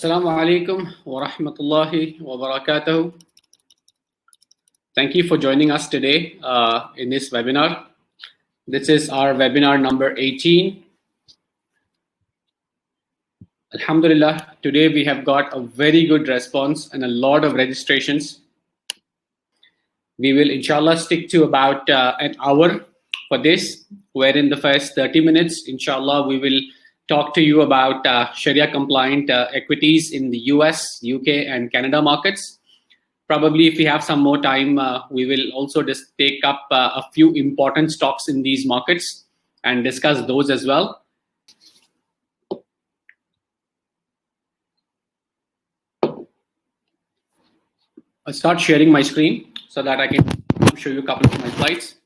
Assalamu alaikum wa rahmatullahi wa barakatuh. Thank you for joining us today in this webinar. This is our webinar number 18. Alhamdulillah, today we have got a very good response and a lot of registrations. We will inshallah stick to about an hour for this, wherein the first 30 minutes, inshallah, we will talk to you about Sharia compliant equities in the US, UK, and Canada markets. Probably if we have some more time, we will also just take up a few important stocks in these markets and discuss those as well. I'll start sharing my screen so that I can show you a couple of my slides.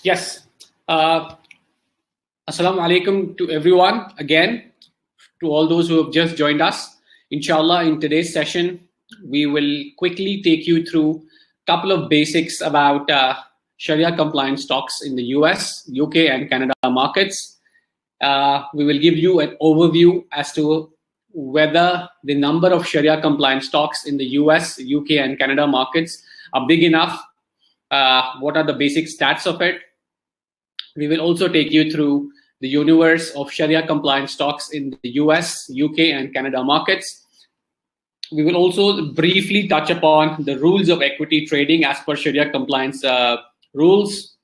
Yes. Assalamu alaikum to everyone again, to all those who have just joined us. Inshallah, in today's session, we will quickly take you through a couple of basics about Sharia compliant stocks in the US, UK, and Canada markets. We will give you an overview as to whether the number of Sharia compliant stocks in the US, UK, and Canada markets are big enough. What are the basic stats of it? We will also take you through the universe of Sharia compliant stocks in the US, UK, and Canada markets. We will also briefly touch upon the rules of equity trading as per Sharia compliance rules,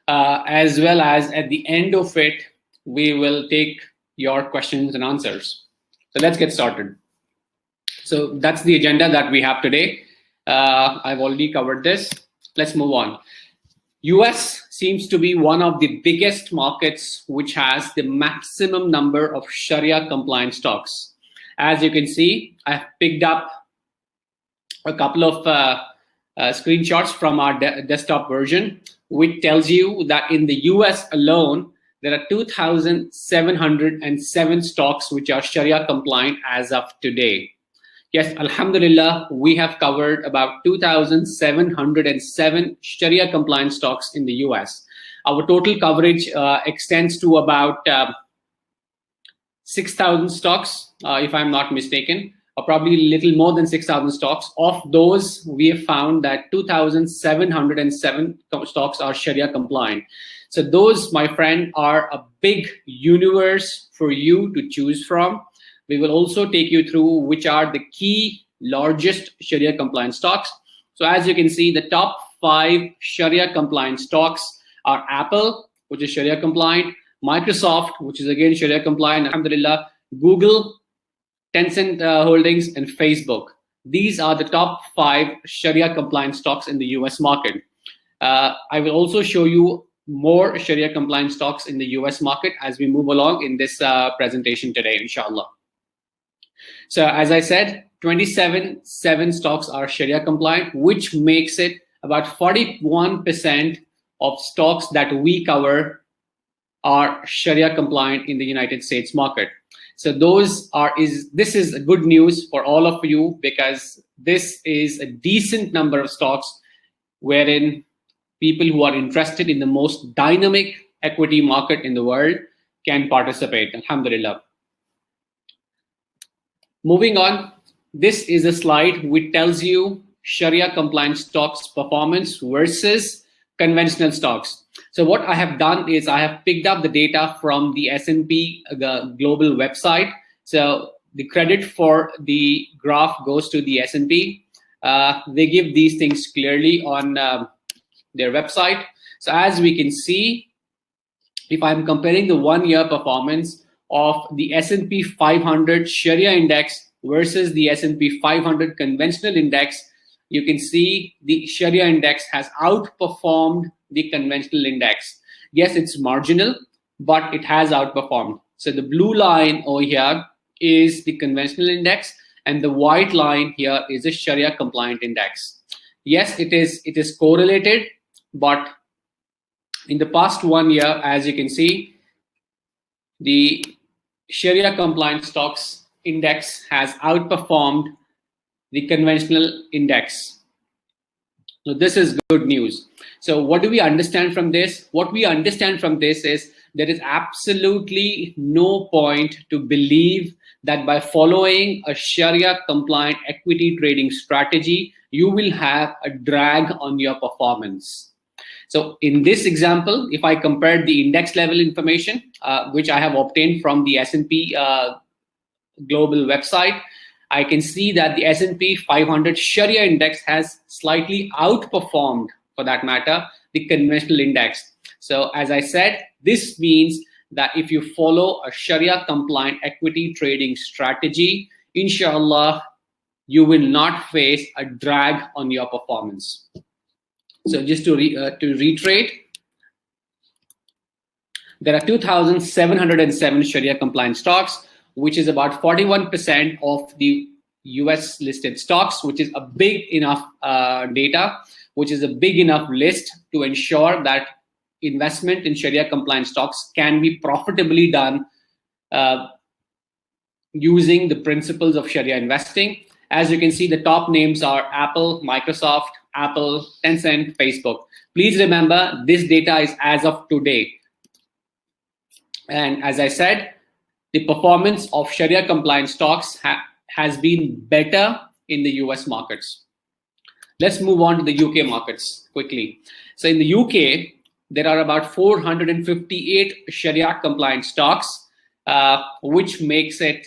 as well as at the end of it, we will take your questions and answers. So let's get started. So that's the agenda that we have today. I've already covered this. Let's move on. US seems to be one of the biggest markets which has the maximum number of Sharia compliant stocks. As you can see, I've picked up a couple of screenshots from our desktop version, which tells you that in the US alone, there are 2,707 stocks which are Sharia compliant as of today. Yes, Alhamdulillah, we have covered about 2,707 Sharia compliant stocks in the US. Our total coverage extends to about 6,000 stocks, if I'm not mistaken, or probably a little more than 6,000 stocks. Of those, we have found that 2,707 stocks are Sharia compliant. So those, my friend, are a big universe for you to choose from. We will also take you through which are the key largest Sharia compliant stocks. So as you can see, the top 5 Sharia compliant stocks are Apple, which is Sharia compliant, Microsoft, which is again Sharia compliant, Alhamdulillah, Google, Tencent Holdings, and Facebook. These are the top 5 Sharia compliant stocks in the US market. I will also show you more Sharia compliant stocks in the US market as we move along in this presentation today, inshallah. So as I said, 27.7 stocks are Sharia compliant, which makes it about 41% of stocks that we cover are Sharia compliant in the United States market. So this is good news for all of you, because this is a decent number of stocks wherein people who are interested in the most dynamic equity market in the world can participate, alhamdulillah. Moving on, this is a slide which tells you Sharia compliant stocks performance versus conventional stocks. So what I have done is I have picked up the data from the S&P global website. So the credit for the graph goes to the S&P. They give these things clearly on their website. So as we can see, if I'm comparing the 1-year performance of the S&P 500 Sharia index versus the S&P 500 conventional index, you can see the Sharia index has outperformed the conventional index. Yes, it's marginal, but it has outperformed. So the blue line over here is the conventional index, and the white line here is a Sharia compliant index. Yes, it is correlated, but in the past 1 year, as you can see, the Sharia compliant stocks index has outperformed the conventional index. So this is good news. So what do we understand from this? What we understand from this is there is absolutely no point to believe that by following a Sharia compliant equity trading strategy, you will have a drag on your performance. So in this example, if I compare the index level information, which I have obtained from the S&P global website, I can see that the S&P 500 Sharia index has slightly outperformed, for that matter, the conventional index. So as I said, this means that if you follow a Sharia compliant equity trading strategy, inshallah, you will not face a drag on your performance. So just to reiterate, there are 2,707 Sharia compliant stocks, which is about 41% of the US listed stocks, which is a big enough data, which is a big enough list to ensure that investment in Sharia compliant stocks can be profitably done using the principles of Sharia investing. As you can see, the top names are Apple, Microsoft, Apple, Tencent, Facebook. Please remember, this data is as of today. And as I said, the performance of Sharia compliant stocks has been better in the US markets. Let's move on to the UK markets quickly. So in the UK, there are about 458 Sharia compliant stocks, which makes it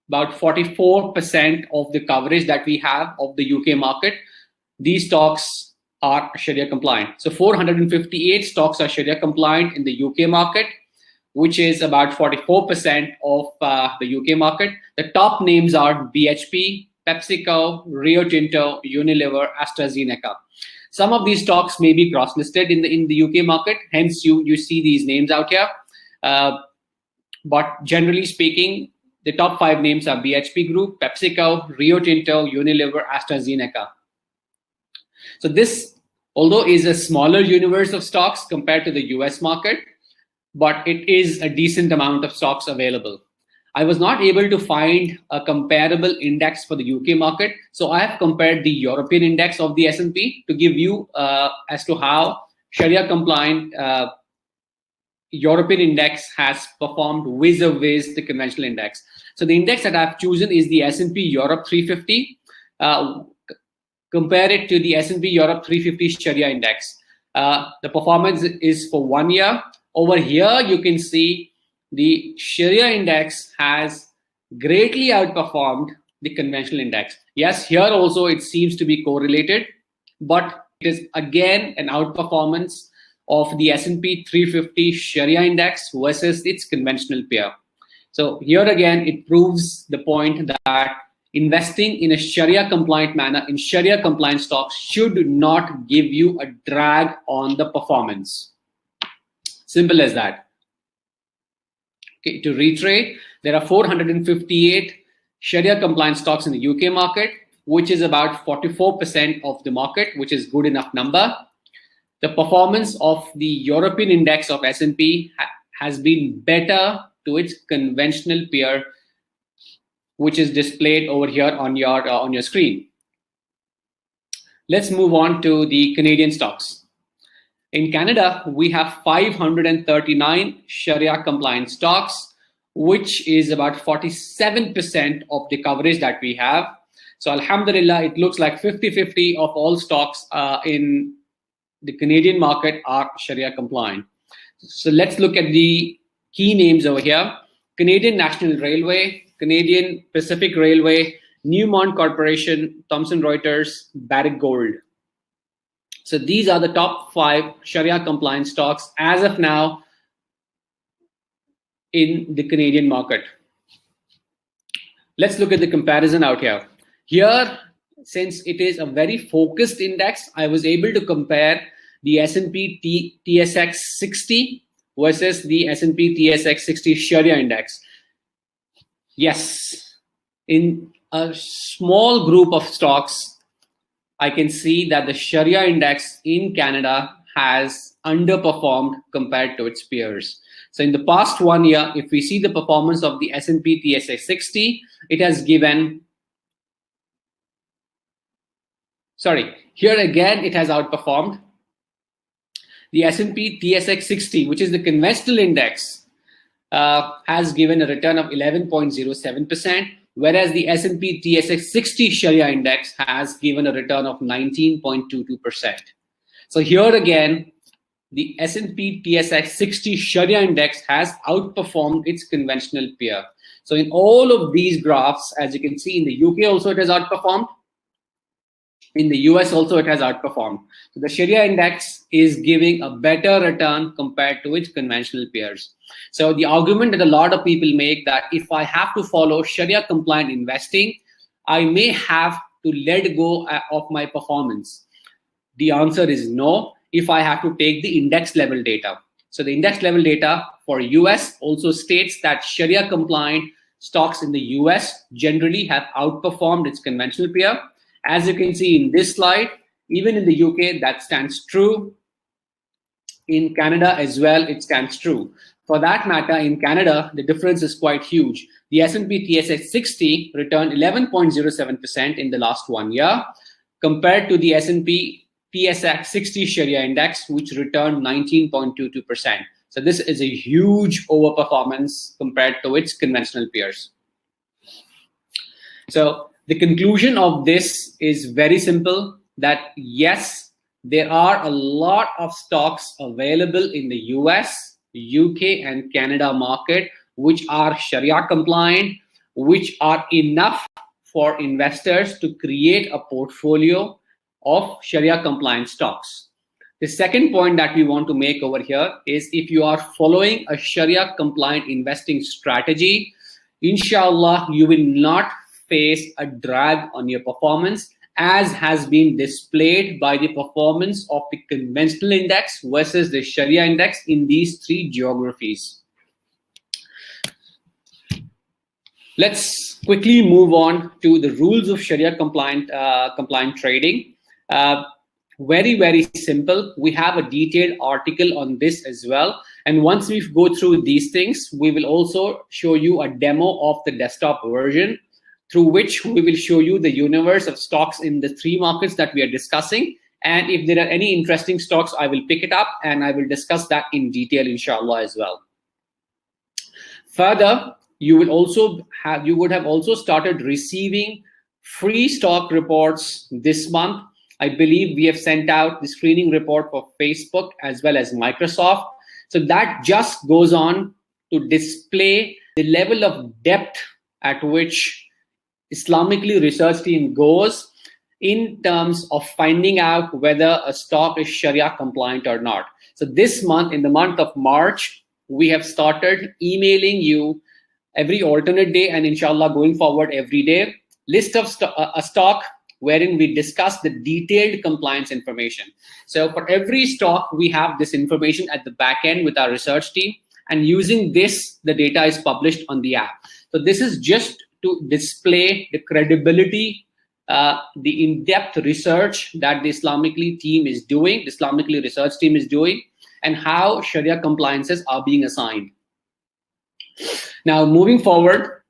about 44% of the coverage that we have of the UK market. These stocks are Sharia compliant. So 458 stocks are Sharia compliant in the UK market, which is about 44% of the UK market. The top names are BHP, PepsiCo, Rio Tinto, Unilever, AstraZeneca. Some of these stocks may be cross-listed in the UK market, hence you see these names out here. But generally speaking, the top 5 names are BHP Group, PepsiCo, Rio Tinto, Unilever, AstraZeneca. So this, although is a smaller universe of stocks compared to the US market, but it is a decent amount of stocks available. I was not able to find a comparable index for the UK market, so I have compared the European index of the S&P to give you as to how Sharia compliant European index has performed vis-a-vis the conventional index. So the index that I've chosen is the S&P Europe 350. Compare it to the S&P Europe 350 Sharia index. The performance is for 1 year. Over here, you can see the Sharia index has greatly outperformed the conventional index. Yes, here also it seems to be correlated, but it is again an outperformance of the S&P 350 Sharia index versus its conventional peer. So here again, it proves the point that investing in a Sharia compliant manner in Sharia compliant stocks should not give you a drag on the performance. Simple as that. Okay, to reiterate, there are 458 Sharia compliant stocks in the UK market, which is about 44% of the market, which is good enough number. The performance of the European index of S&P has been better to its conventional peer, which is displayed over here on your screen. Let's move on to the Canadian stocks. In Canada, we have 539 Sharia compliant stocks, which is about 47% of the coverage that we have. So alhamdulillah, it looks like 50-50 of all stocks in the Canadian market are Sharia compliant. So let's look at the key names over here. Canadian National Railway, Canadian Pacific Railway, Newmont Corporation, Thomson Reuters, Barrick Gold. So these are the top 5 Sharia compliant stocks as of now in the Canadian market. Let's look at the comparison out here. Here, since it is a very focused index, I was able to compare the S&P TSX 60 versus the S&P TSX 60 Sharia index. Yes, in a small group of stocks, I can see that the Sharia index in Canada has underperformed compared to its peers. So in the past 1 year, if we see the performance of the S&P TSX 60, it has given, here again, it has outperformed. The S&P TSX 60, which is the conventional index, has given a return of 11.07%, whereas the S&P TSX 60 Sharia index has given a return of 19.22%. So here again, the S&P TSX 60 Sharia index has outperformed its conventional peer. So in all of these graphs, as you can see, in the UK also it has outperformed. In the US also it has outperformed. So the Sharia index is giving a better return compared to its conventional peers. So the argument that a lot of people make that if I have to follow Sharia compliant investing, I may have to let go of my performance. The answer is no, if I have to take the index level data. So the index level data for US also states that Sharia compliant stocks in the US generally have outperformed its conventional peer. As you can see in this slide, even in the UK, that stands true. In Canada as well, it stands true. For that matter, in Canada, the difference is quite huge. The S&P TSX 60 returned 11.07% in the last 1 year, compared to the S&P TSX 60 Sharia index, which returned 19.22%. So this is a huge overperformance compared to its conventional peers. So the conclusion of this is very simple, that yes, there are a lot of stocks available in the US, UK, and Canada market, which are Sharia compliant, which are enough for investors to create a portfolio of Sharia compliant stocks. The second point that we want to make over here is if you are following a Sharia compliant investing strategy, inshallah, you will not face a drag on your performance, as has been displayed by the performance of the conventional index versus the Sharia index in these three geographies. Let's quickly move on to the rules of Sharia compliant trading. Very, very simple. We have a detailed article on this as well. And once we go through these things, we will also show you a demo of the desktop version, through which we will show you the universe of stocks in the three markets that we are discussing. And if there are any interesting stocks, I will pick it up and I will discuss that in detail, inshallah, as well. Further, you would have also started receiving free stock reports this month. I believe we have sent out the screening report for Facebook as well as Microsoft. So that just goes on to display the level of depth at which Islamicly research team goes in terms of finding out whether a stock is Sharia compliant or not. So this month, in the month of March, we have started emailing you every alternate day and inshallah going forward every day, list of a stock wherein we discuss the detailed compliance information. So for every stock, we have this information at the back end with our research team, and using this, the data is published on the app. So this is just to display the credibility, the in-depth research that the Islamicly team is doing, the Islamicly research team is doing, and how Sharia compliances are being assigned. Now, moving forward,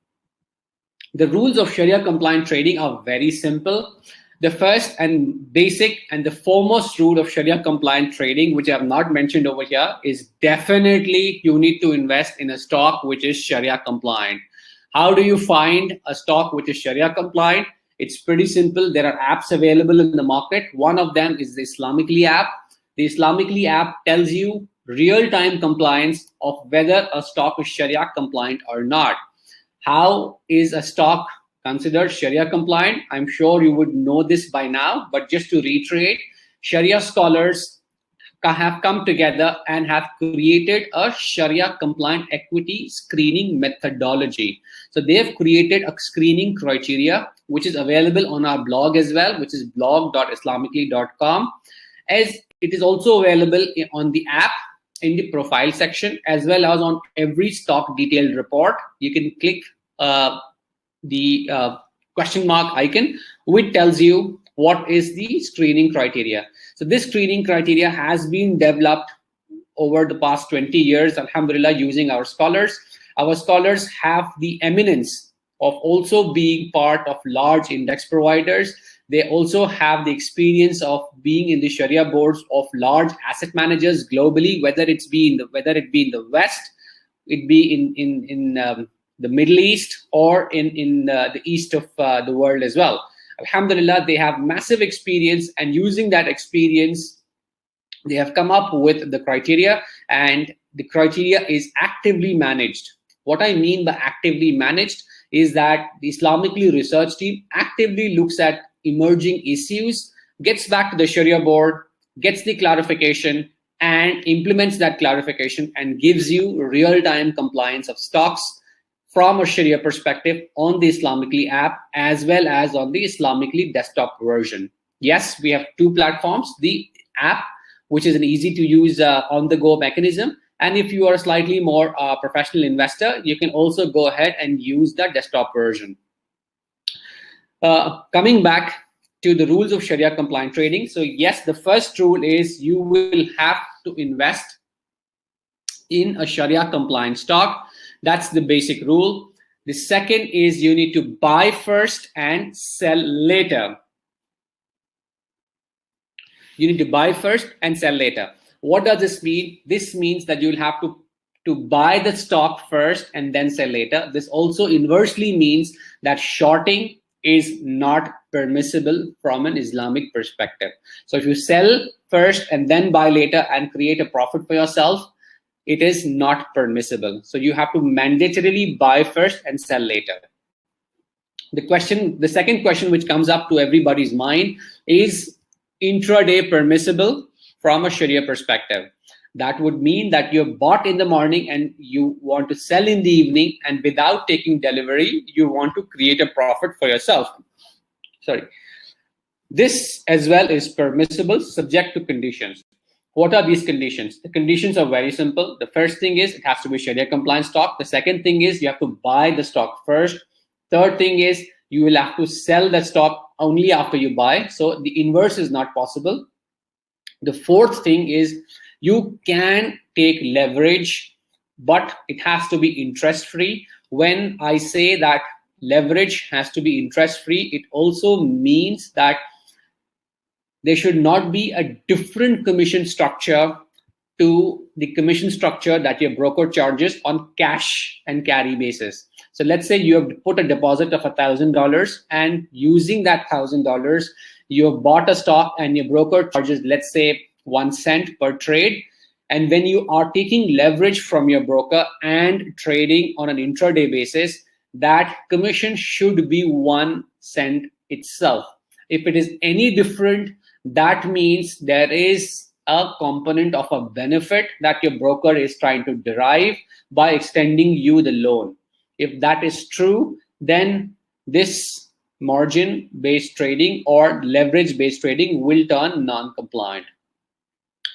the rules of Sharia compliant trading are very simple. The first and basic and the foremost rule of Sharia compliant trading, which I have not mentioned over here, is definitely you need to invest in a stock which is Sharia compliant. How do you find a stock which is Sharia compliant? It's pretty simple. There are apps available in the market. One of them is the Islamicly app. The Islamicly app tells you real-time compliance of whether a stock is Sharia compliant or not. How is a stock considered Sharia compliant? I'm sure you would know this by now, but just to reiterate, Sharia scholars have come together and have created a Sharia compliant equity screening methodology. So they have created a screening criteria, which is available on our blog as well, which is blog.islamicly.com. As it is also available on the app in the profile section, as well as on every stock detailed report. You can click the question mark icon, which tells you what is the screening criteria. So this screening criteria has been developed over the past 20 years, alhamdulillah, using our scholars. Our scholars have the eminence of also being part of large index providers. They also have the experience of being in the Sharia boards of large asset managers globally, whether it be in the West, it be in the Middle East, or in the east of the world as well. Alhamdulillah, they have massive experience, and using that experience, they have come up with the criteria, and the criteria is actively managed. What I mean by actively managed is that the Islamicly research team actively looks at emerging issues, gets back to the Sharia board, gets the clarification, and implements that clarification and gives you real-time compliance of stocks from a Sharia perspective on the Islamicly app as well as on the Islamicly desktop version. Yes, we have two platforms, the app, which is an easy-to-use on-the-go mechanism, and if you are a slightly more professional investor, you can also go ahead and use the desktop version. Coming back to the rules of Sharia compliant trading. So yes, the first rule is you will have to invest in a Sharia compliant stock. That's the basic rule. The second is you need to buy first and sell later. You need to buy first and sell later. What does this mean? This means that you'll have to buy the stock first and then sell later. This also inversely means that shorting is not permissible from an Islamic perspective. So if you sell first and then buy later and create a profit for yourself, it is not permissible. So you have to mandatorily buy first and sell later. The second question which comes up to everybody's mind is intraday permissible from a Sharia perspective? That would mean that you're bought in the morning and you want to sell in the evening, and without taking delivery, you want to create a profit for yourself. Sorry. This as well is permissible, subject to conditions. What are these conditions? The conditions are very simple. The first thing is it has to be Sharia compliant stock. The second thing is you have to buy the stock first. Third thing is you will have to sell the stock only after you buy. So the inverse is not possible. The fourth thing is you can take leverage, but it has to be interest-free. When I say that leverage has to be interest-free, it also means that there should not be a different commission structure to the commission structure that your broker charges on cash and carry basis. So let's say you have put a deposit of $1,000, and using that $1,000, you have bought a stock and your broker charges, let's say, 1 cent per trade. And when you are taking leverage from your broker and trading on an intraday basis, that commission should be 1 cent itself. If it is any different, that means there is a component of a benefit that your broker is trying to derive by extending you the loan. If that is true, then this margin-based trading or leverage-based trading will turn non-compliant.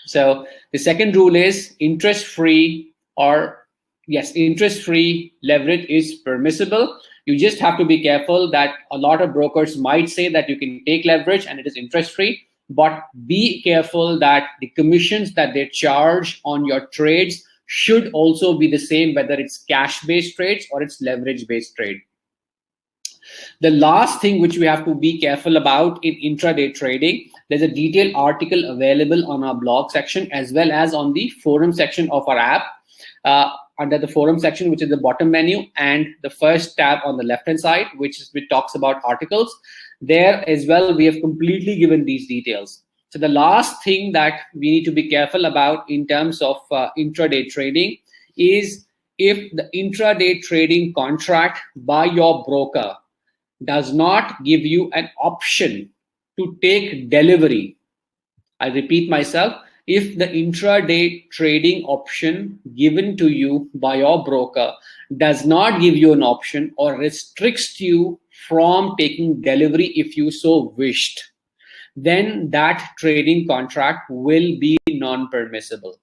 So the second rule is interest-free, or yes, interest-free leverage is permissible. You just have to be careful that a lot of brokers might say that you can take leverage and it is interest-free, but be careful that the commissions that they charge on your trades should also be the same, whether it's cash-based trades or it's leverage-based trade. The last thing which we have to be careful about in intraday trading, there's a detailed article available on our blog section as well as on the forum section of our app. Under the forum section, which is the bottom menu, and the first tab on the left-hand side, which talks about articles. There as well, we have completely given these details. So the last thing that we need to be careful about in terms of intraday trading is if the intraday trading contract by your broker does not give you an option to take delivery. I repeat myself, if the intraday trading option given to you by your broker does not give you an option or restricts you from taking delivery if you so wished, then that trading contract will be non-permissible.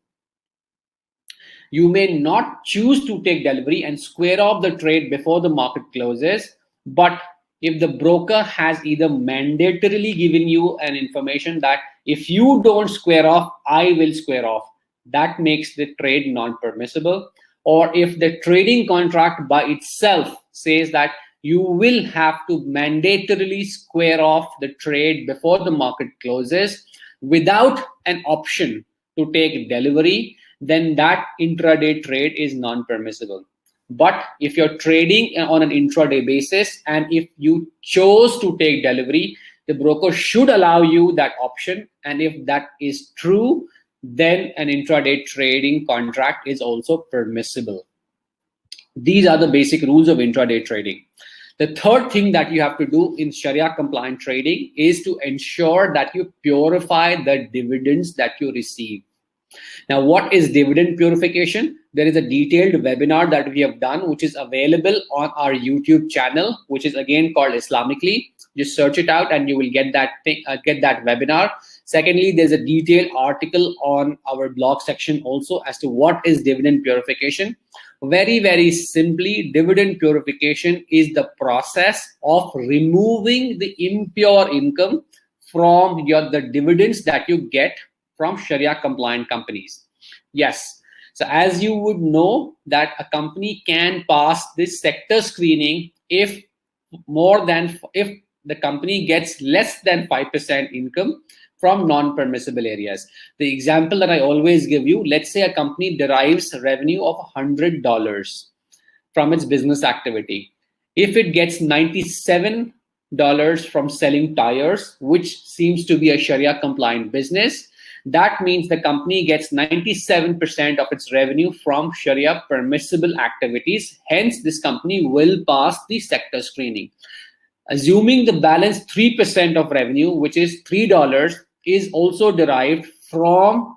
You may not choose to take delivery and square off the trade before the market closes, but if the broker has either mandatorily given you an information that if you don't square off, I will square off, that makes the trade non-permissible. Or if the trading contract by itself says that you will have to mandatorily square off the trade before the market closes without an option to take delivery, then that intraday trade is non-permissible. But if you're trading on an intraday basis and if you chose to take delivery, the broker should allow you that option. And if that is true, then an intraday trading contract is also permissible. These are the basic rules of intraday trading. The third thing that you have to do in Sharia compliant trading is to ensure that you purify the dividends that you receive. Now, what is dividend purification? There is a detailed webinar that we have done, which is available on our YouTube channel, which is again called Islamicly. Just search it out and you will get that webinar. Secondly, there's a detailed article on our blog section also as to what is dividend purification. Very, very simply, dividend purification is the process of removing the impure income from the dividends that you get from Sharia compliant companies. Yes. So as you would know that a company can pass this sector screening if the company gets less than 5% income from non-permissible areas. The example that I always give you, let's say a company derives revenue of $100 from its business activity. If it gets $97 from selling tires, which seems to be a Sharia compliant business, that means the company gets 97% of its revenue from Sharia permissible activities. Hence, this company will pass the sector screening. Assuming the balance 3% of revenue, which is $3, is also derived from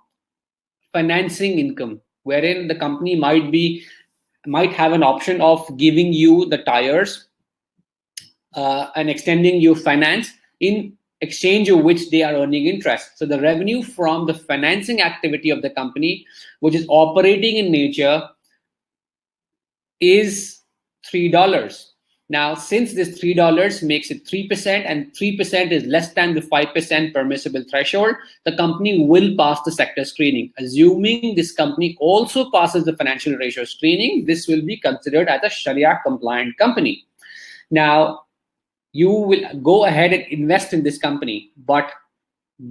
financing income, wherein the company might have an option of giving you the tires and extending you finance, in exchange of which they are earning interest. So the revenue from the financing activity of the company, which is operating in nature, is $3. Now, since this $3 makes it 3% and 3% is less than the 5% permissible threshold, the company will pass the sector screening. Assuming this company also passes the financial ratio screening, this will be considered as a Sharia compliant company. Now, you will go ahead and invest in this company, but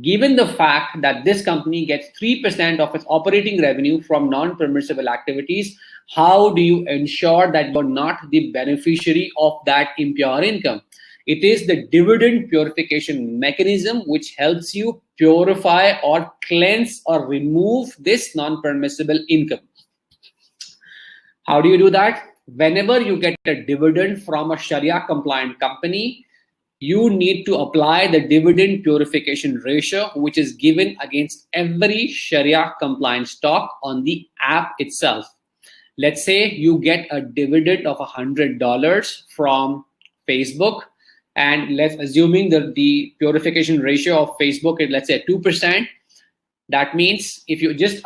given the fact that this company gets 3% of its operating revenue from non-permissible activities, how do you ensure that you're not the beneficiary of that impure income? It is the dividend purification mechanism which helps you purify or cleanse or remove this non-permissible income. How do you do that? Whenever you get a dividend from a Sharia compliant company, you need to apply the dividend purification ratio, which is given against every Sharia compliant stock on the app itself. Let's say you get a dividend of $100 from Facebook, and let's assuming that the purification ratio of Facebook is, let's say, 2%. That means if you just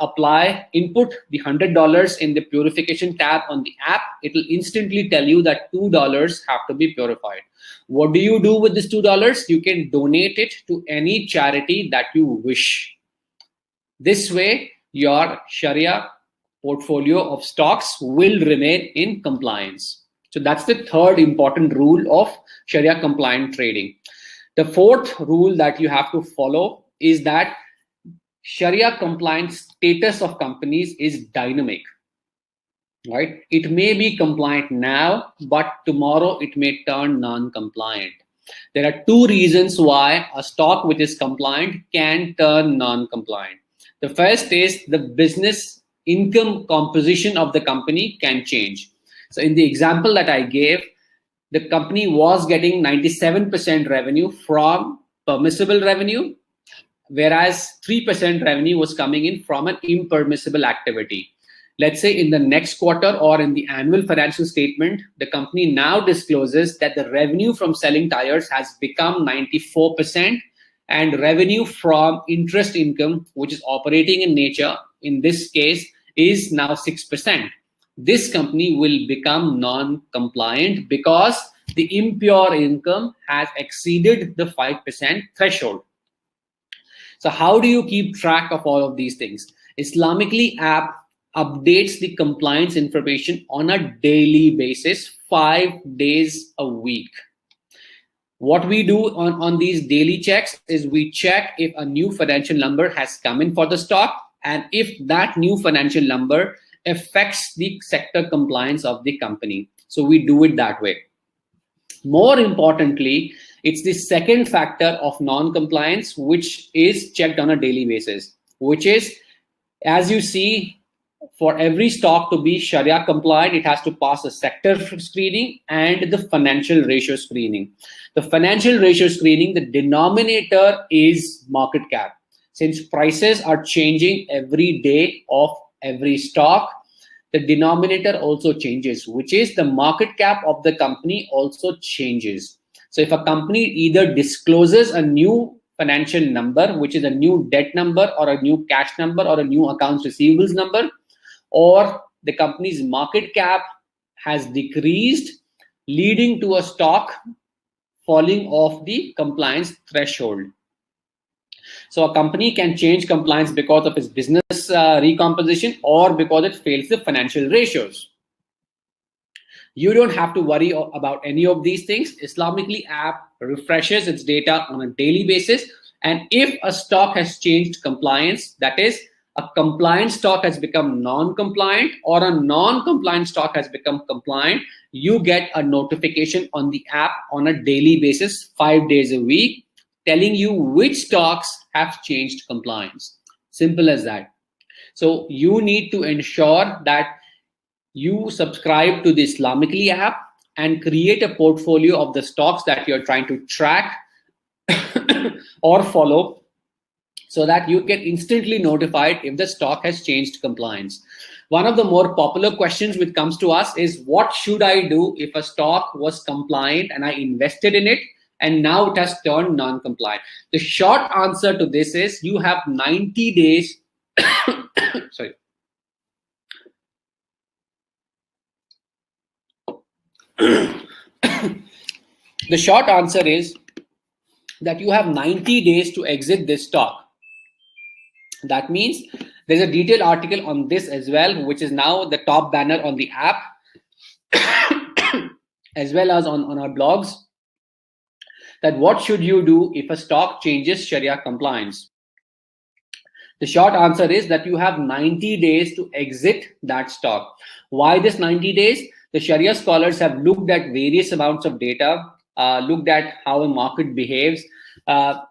input the $100 in the purification tab on the app, it will instantly tell you that $2 have to be purified. What do you do with this $2? You can donate it to any charity that you wish. This way, your Sharia portfolio of stocks will remain in compliance. So that's the third important rule of Sharia compliant trading. The fourth rule that you have to follow is that Sharia compliant status of companies is dynamic, right? It may be compliant now, but tomorrow it may turn non-compliant. There are two reasons why a stock which is compliant can turn non-compliant. The first is the business income composition of the company can change. So in the example that I gave, the company was getting 97% revenue from permissible revenue, whereas 3% revenue was coming in from an impermissible activity. Let's say in the next quarter or in the annual financial statement, the company now discloses that the revenue from selling tires has become 94%, and revenue from interest income, which is operating in nature, in this case, is now 6%. This company will become non-compliant because the impure income has exceeded the 5% threshold. So how do you keep track of all of these things? Islamicly App updates the compliance information on a daily basis, 5 days a week. What we do on these daily checks is we check if a new financial number has come in for the stock, and if that new financial number affects the sector compliance of the company. So we do it that way. More importantly, it's the second factor of non-compliance, which is checked on a daily basis, which is, as you see, for every stock to be Sharia compliant, it has to pass a sector screening and the financial ratio screening. The financial ratio screening, the denominator is market cap. Since prices are changing every day of every stock, the denominator also changes, which is the market cap of the company also changes. So if a company either discloses a new financial number, which is a new debt number or a new cash number or a new accounts receivables number, or the company's market cap has decreased, leading to a stock falling off the compliance threshold. So a company can change compliance because of its business recomposition or because it fails the financial ratios. You don't have to worry about any of these things. Islamicly App refreshes its data on a daily basis. And if a stock has changed compliance, that is, a compliant stock has become non-compliant or a non-compliant stock has become compliant, you get a notification on the app on a daily basis, 5 days a week, telling you which stocks have changed compliance. Simple as that. So you need to ensure that you subscribe to the Islamicly app and create a portfolio of the stocks that you're trying to track or follow, so that you get instantly notified if the stock has changed compliance. One of the more popular questions which comes to us is, what should I do if a stock was compliant and I invested in it and now it has turned non-compliant? The short answer to this is you have 90 days. Sorry. The short answer is that you have 90 days to exit this stock. That means there's a detailed article on this as well, which is now the top banner on the app, as well as on our blogs, that what should you do if a stock changes Sharia compliance? The short answer is that you have 90 days to exit that stock. Why this 90 days? The Sharia scholars have looked at various amounts of data, looked at how a market behaves,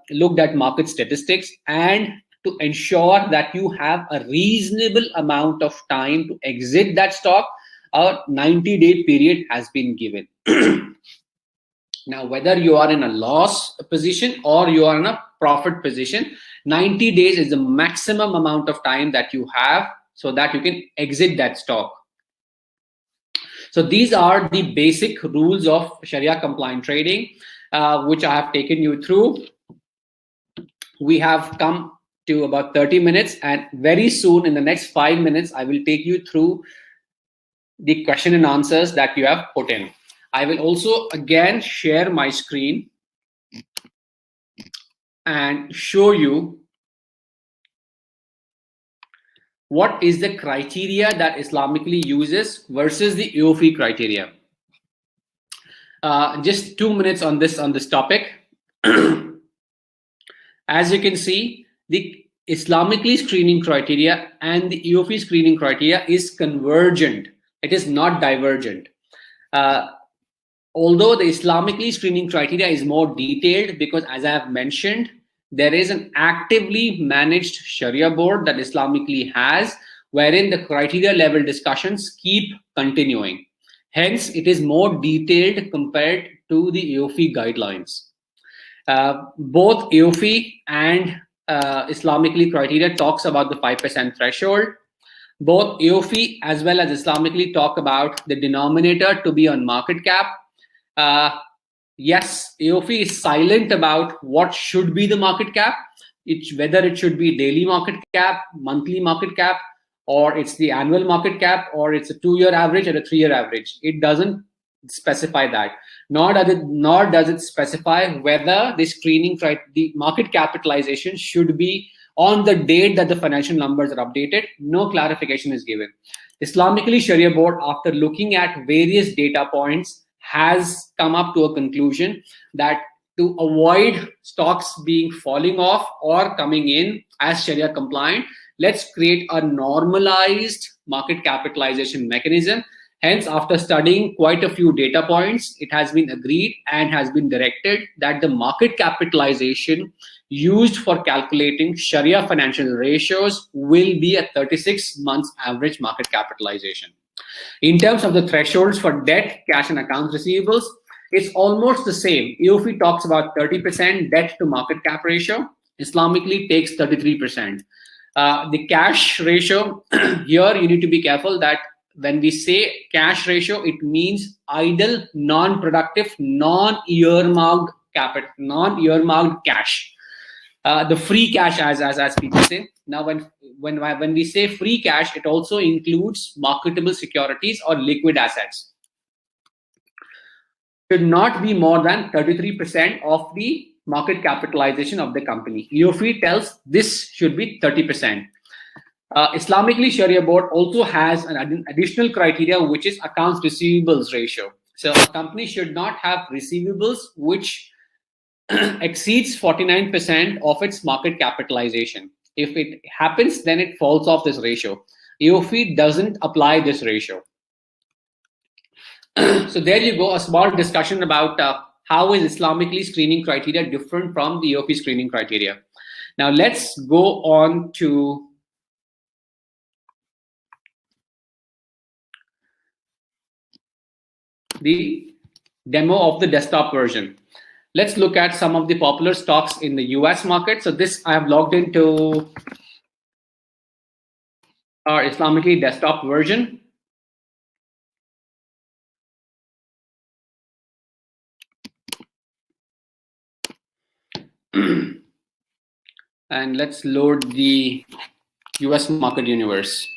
looked at market statistics, and to ensure that you have a reasonable amount of time to exit that stock, a 90-day period has been given. Now, whether you are in a loss position or you are in a profit position, 90 days is the maximum amount of time that you have so that you can exit that stock. So these are the basic rules of Sharia compliant trading, which I have taken you through. We have come to about 30 minutes, and very soon in the next 5 minutes, I will take you through the question and answers that you have put in. I will also again share my screen and show you what is the criteria that Islamicly uses versus the EOFI criteria. Just 2 minutes on this topic. As you can see, the Islamicly screening criteria and the EOFI screening criteria is convergent. It is not divergent. Although the Islamicly screening criteria is more detailed because, as I have mentioned, there is an actively managed Sharia board that Islamicly has, wherein the criteria level discussions keep continuing. Hence, it is more detailed compared to the EOFI guidelines. Both EOFI and Islamicly criteria talks about the 5% threshold. Both EOFI as well as Islamicly talk about the denominator to be on market cap. Yes, EOFI is silent about what should be the market cap, whether it should be daily market cap, monthly market cap, or it's the annual market cap, or it's a 2-year average or a 3-year average. It doesn't specify that. Nor does it specify whether the screening the market capitalization should be On the date that the financial numbers are updated, no clarification is given. Islamicly Sharia Board, after looking at various data points, has come up to a conclusion that to avoid stocks being falling off or coming in as Sharia compliant, let's create a normalized market capitalization mechanism. Hence, after studying quite a few data points, it has been agreed and has been directed that the market capitalization used for calculating Sharia financial ratios will be a 36 months average market capitalization. In terms of the thresholds for debt, cash, and accounts receivables, it's almost the same. EOFI talks about 30% debt to market cap ratio. Islamicly takes 33%. The cash ratio, here you need to be careful that when we say cash ratio, it means idle, non-productive, non-earmarked capital, non-earmarked cash. The free cash, as people say. Now, when we say free cash, it also includes marketable securities or liquid assets. Should not be more than 33% of the market capitalization of the company. EOFI tells this should be 30%. Islamicly Sharia Board also has an additional criteria, which is accounts receivables ratio. So a company should not have receivables which exceeds 49% of its market capitalization. If it happens, then it falls off this ratio. EOFI doesn't apply this ratio. So there you go, a small discussion about how is Islamicly screening criteria different from the EOFI screening criteria. Now let's go on to the demo of the desktop version. Let's look at some of the popular stocks in the US market. So this, I have logged into our Islamicly desktop version. And let's load the US market universe.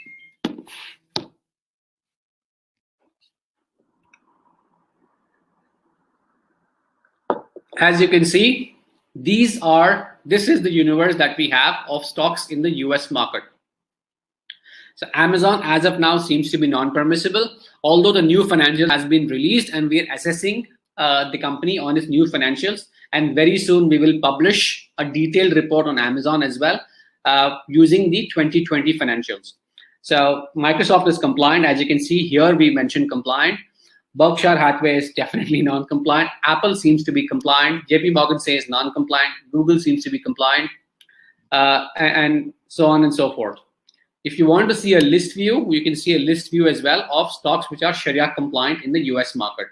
As you can see, this is the universe that we have of stocks in the US market. So Amazon as of now seems to be non-permissible, although the new financial has been released and we are assessing the company on its new financials. And very soon we will publish a detailed report on Amazon as well using the 2020 financials. So Microsoft is compliant. As you can see here, we mentioned compliant. Berkshire Hathaway is definitely non-compliant. Apple seems to be compliant. JP Morgan says non-compliant. Google seems to be compliant, and so on and so forth. If you want to see a list view, you can see a list view as well of stocks which are Sharia compliant in the US market.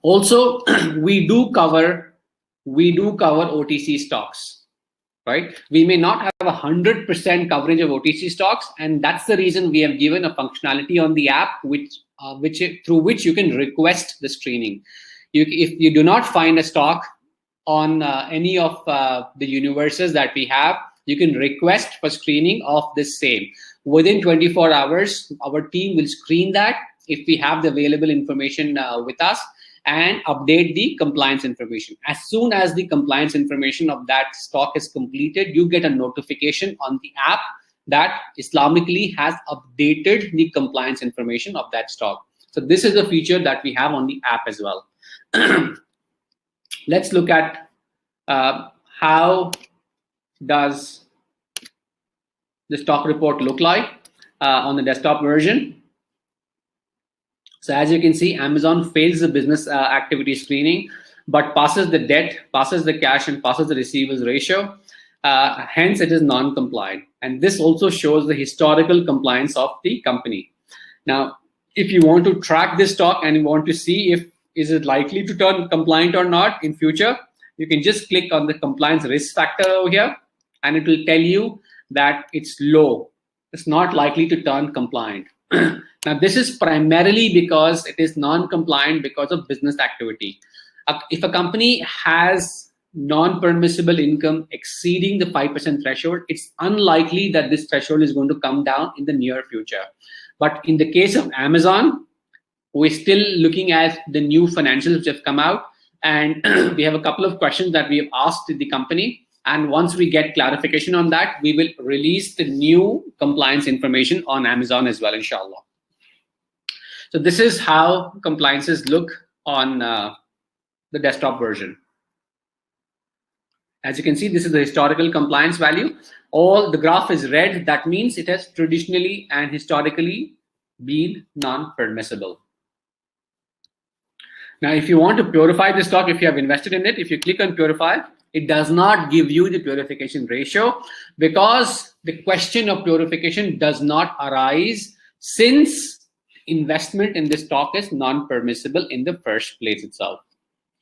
Also, we do cover OTC stocks, right? We may not have 100% coverage of OTC stocks, and that's the reason we have given a functionality on the app through which you can request the screening. If you do not find a stock on any of the universes that we have, you can request for screening of this same. Within 24 hours, our team will screen that if we have the available information with us and update the compliance information. As soon as the compliance information of that stock is completed, you get a notification on the app that Islamicly has updated the compliance information of that stock. So this is a feature that we have on the app as well. Let's look at how does the stock report look like on the desktop version. So as you can see, Amazon fails the business activity screening, but passes the debt, passes the cash, and passes the receivables ratio. Hence, it is non-compliant. And this also shows the historical compliance of the company. Now, if you want to track this stock and you want to see if is it likely to turn compliant or not in future, you can just click on the compliance risk factor over here, and it will tell you that it's low. It's not likely to turn compliant. Now, this is primarily because it is non-compliant because of business activity. If a company has non-permissible income exceeding the 5% threshold, it's unlikely that this threshold is going to come down in the near future. But in the case of Amazon, we're still looking at the new financials which have come out, and we have a couple of questions that we have asked the company, And once we get clarification on that, we will release the new compliance information on Amazon as well, inshallah. So this is how compliances look on the desktop version. As you can see, this is the historical compliance value. All the graph is red. That means it has traditionally and historically been non-permissible. Now, if you want to purify the stock, if you have invested in it, if you click on purify, it does not give you the purification ratio, because the question of purification does not arise since investment in the stock is non-permissible in the first place itself.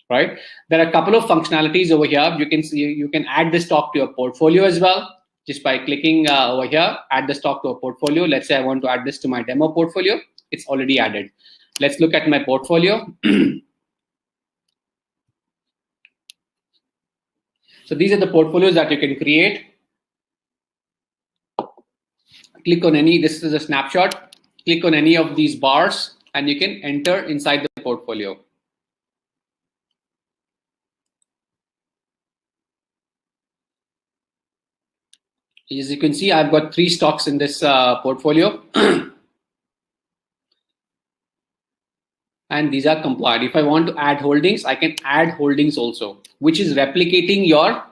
Right? There are a couple of functionalities over here. You can see, you can add the stock to your portfolio as well, just by clicking over here, add the stock to a portfolio. Let's say I want to add this to my demo portfolio. It's already added. Let's look at my portfolio. So these are the portfolios that you can create. Click on any, this is a snapshot. Click on any of these bars and you can enter inside the portfolio. As you can see, I've got 3 stocks in this portfolio. And these are compliant. If I want to add holdings, I can add holdings also, which is replicating your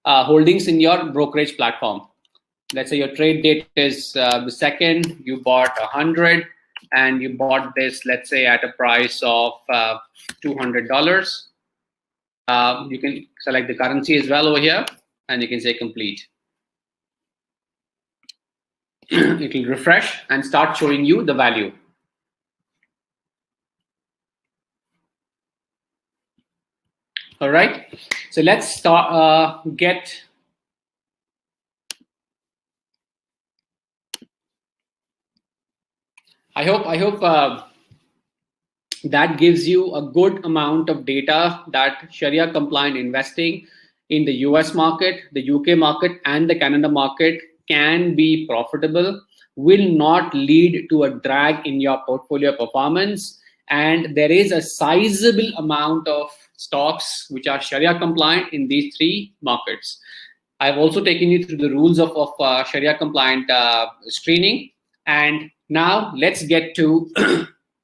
holdings in your brokerage platform. Let's say your trade date is the 2nd, you bought 100 and you bought this, let's say at a price of $200. You can select the currency as well over here and you can say complete. It will refresh and start showing you the value. All right, so let's start. I hope that gives you a good amount of data that Sharia compliant investing in the US market, the UK market, and the Canada market can be profitable, will not lead to a drag in your portfolio performance, and there is a sizable amount of stocks which are Sharia compliant in these 3 markets. I've also taken you through the rules of Sharia compliant screening, and now let's get to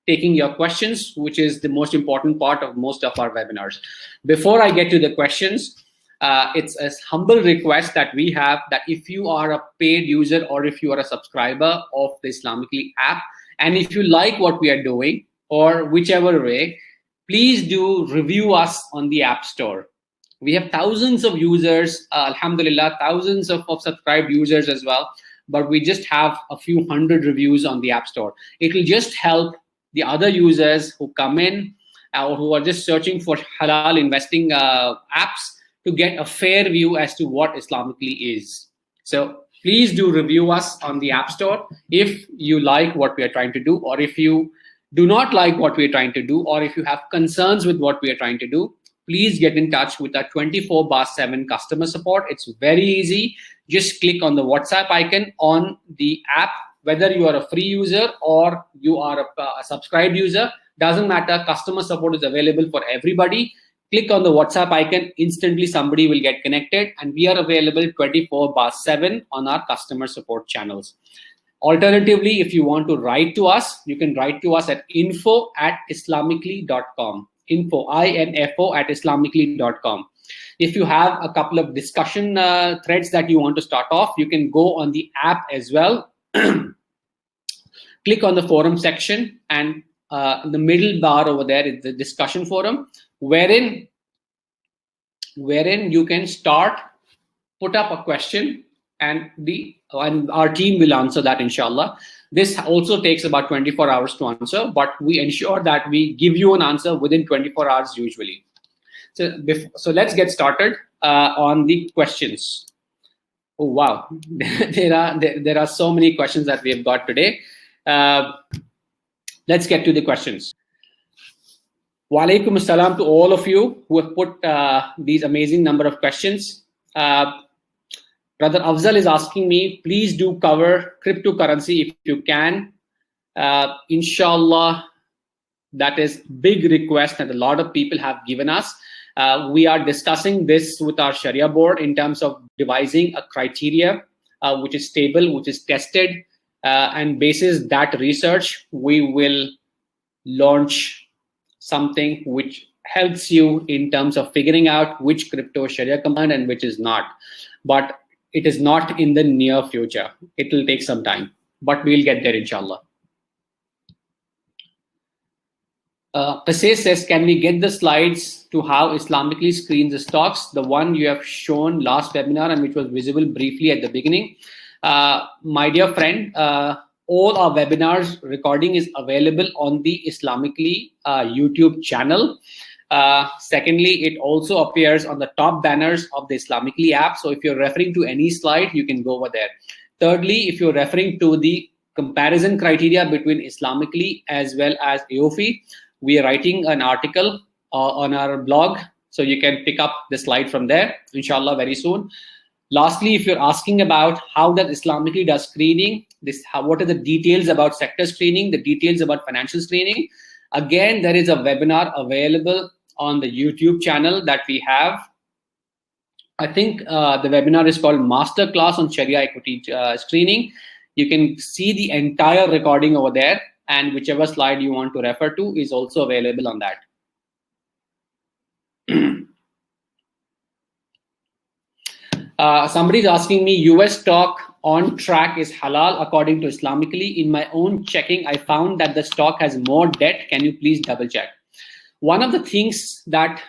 taking your questions, which is the most important part of most of our webinars. Before I get to the questions, it's a humble request that we have that if you are a paid user or if you are a subscriber of the Islamicly app, and if you like what we are doing or whichever way, please do review us on the App Store. We have thousands of users, alhamdulillah, thousands of subscribed users as well, but we just have a few hundred reviews on the App Store. It will just help the other users who come in or who are just searching for halal investing apps to get a fair view as to what Islamicly is. So please do review us on the App Store if you like what we are trying to do, or if you do not like what we are trying to do, or if you have concerns with what we are trying to do, please get in touch with our 24/7 customer support. It's very easy. Just click on the WhatsApp icon on the app, whether you are a free user or you are a subscribed user, doesn't matter. Customer support is available for everybody. Click on the WhatsApp icon, instantly somebody will get connected, and we are available 24/7 on our customer support channels. Alternatively, if you want to write to us, you can write to us at info@islamicly.com. info@islamicly.com. If you have a couple of discussion threads that you want to start off, you can go on the app as well. Click on the forum section, and in the middle bar over there is the discussion forum, wherein you can put up a question, and our team will answer that, inshallah. This also takes about 24 hours to answer, but we ensure that we give you an answer within 24 hours usually. So let's get started on the questions. Oh wow, there are so many questions that we have got today. Let's get to the questions. Wa alaikum assalam to all of you who have put these amazing number of questions. Brother Afzal is asking me, please do cover cryptocurrency if you can. Inshallah, that is big request that a lot of people have given us. We are discussing this with our Sharia board in terms of devising a criteria which is stable, which is tested, and basis that research, we will launch something which helps you in terms of figuring out which crypto is Sharia compliant and which is not. But it is not in the near future. It will take some time, but we'll get there, inshallah. Pasay says, can we get the slides to how Islamicly screens the stocks? The one you have shown last webinar and which was visible briefly at the beginning. My dear friend, all our webinars recording is available on the Islamicly YouTube channel. Secondly, it also appears on the top banners of the Islamicly app. So if you're referring to any slide, you can go over there. Thirdly, if you're referring to the comparison criteria between Islamicly as well as AOFI, we are writing an article on our blog, so you can pick up the slide from there, inshallah, very soon. Lastly, if you're asking about how that Islamicly does screening, what are the details about sector screening, the details about financial screening, again, there is a webinar available on the YouTube channel that we have. I think the webinar is called Masterclass on Shariah Equity Screening. You can see the entire recording over there, and whichever slide you want to refer to is also available on that. Somebody is asking me, US stock on track is halal according to Islamicly. In my own checking, I found that the stock has more debt. Can you please double check? One of the things that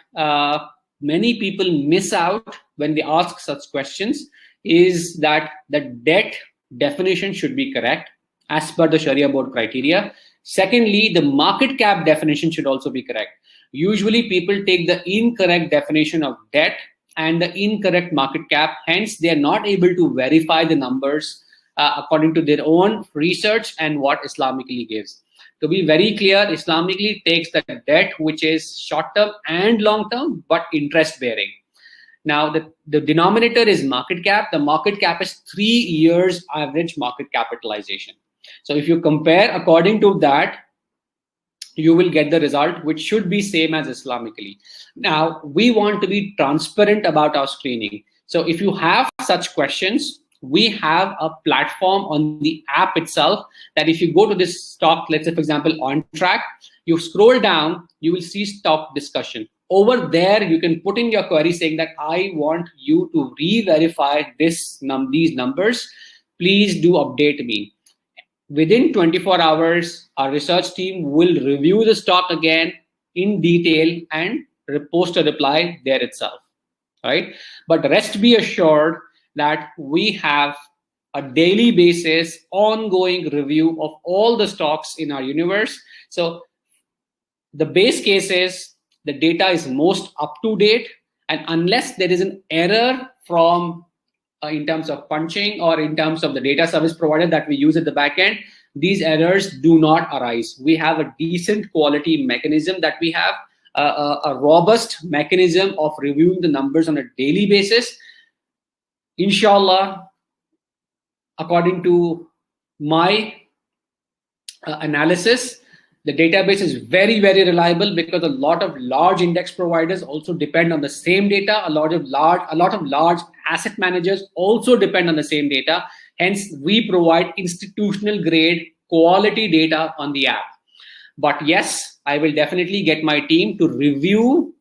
many people miss out when they ask such questions is that the debt definition should be correct as per the Sharia board criteria. Secondly, the market cap definition should also be correct. Usually people take the incorrect definition of debt and the incorrect market cap, hence they are not able to verify the numbers according to their own research and what Islamicly gives. To be very clear, Islamicly takes the debt which is short-term and long-term, but interest-bearing. Now, the denominator is market cap. The market cap is 3 years average market capitalization. So if you compare according to that, you will get the result, which should be same as Islamicly. Now, we want to be transparent about our screening. So if you have such questions, we have a platform on the app itself that if you go to this stock, let's say, for example, on track, you scroll down, you will see stock discussion. Over there, you can put in your query saying that I want you to re-verify these numbers. Please do update me. Within 24 hours, our research team will review the stock again in detail and post a reply there itself, right? But rest be assured that we have a daily basis, ongoing review of all the stocks in our universe. So the base case is the data is most up to date, and unless there is an error from in terms of punching or in terms of the data service provider that we use at the back end, these errors do not arise. We have a decent quality mechanism that we have, a robust mechanism of reviewing the numbers on a daily basis. Inshallah, according to my analysis, the database is very, very reliable because a lot of large index providers also depend on the same data. A lot of large asset managers also depend on the same data. Hence, we provide institutional grade quality data on the app. But yes, I will definitely get my team to review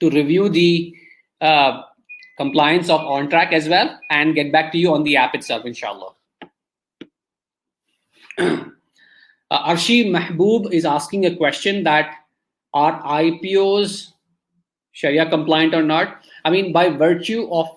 the compliance of on track as well and get back to you on the app itself, inshallah. Arshi Mahboob is asking a question that are IPOs Sharia compliant or not? I mean, by virtue of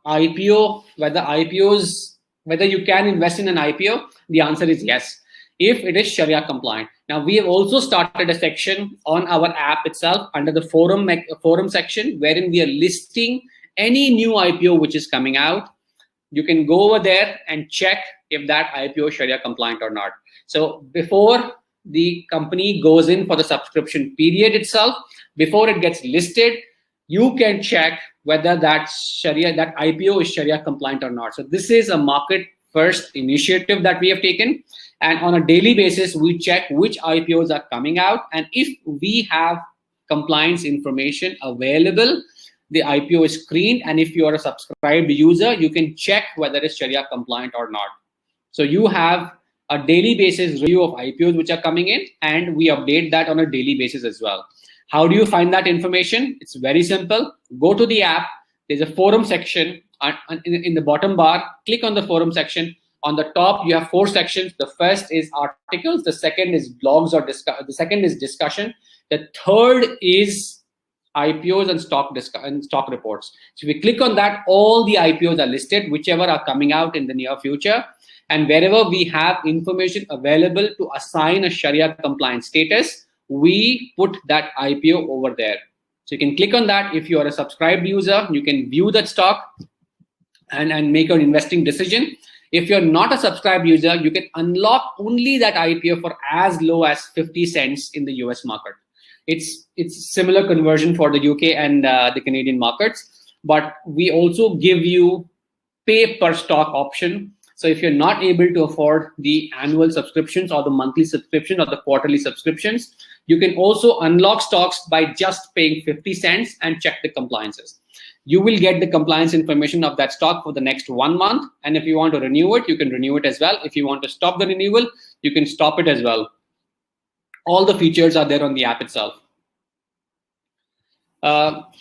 IPO, whether you can invest in an IPO, the answer is yes, if it is Sharia compliant. Now, we have also started a section on our app itself under the forum section, wherein we are listing any new IPO which is coming out. You can go over there and check if that IPO is Sharia compliant or not. So before the company goes in for the subscription period itself, before it gets listed, you can check whether that IPO is Sharia compliant or not. So this is a market first initiative that we have taken. And on a daily basis, we check which IPOs are coming out. And if we have compliance information available. The IPO is screened, and if you are a subscribed user, you can check whether it's Sharia compliant or not. So you have a daily basis review of IPOs which are coming in, and we update that on a daily basis as well. How do you find that information? It's very simple. Go to the app. There's a forum section in the bottom bar. Click on the forum section. On the top, you have 4 sections. The first is articles. The second is blogs or the second is discussion. The third is IPOs and stock reports. So if we click on that, all the IPOs are listed, whichever are coming out in the near future. And wherever we have information available to assign a Sharia compliant status, we put that IPO over there. So you can click on that. If you are a subscribed user, you can view that stock and make an investing decision. If you're not a subscribed user, you can unlock only that IPO for as low as 50 cents in the US market. It's similar conversion for the UK and the Canadian markets, but we also give you pay per stock option. So if you're not able to afford the annual subscriptions or the monthly subscription or the quarterly subscriptions, you can also unlock stocks by just paying 50 cents and check the compliances. You will get the compliance information of that stock for the next 1 month. And if you want to renew it, you can renew it as well. If you want to stop the renewal, you can stop it as well. All the features are there on the app itself.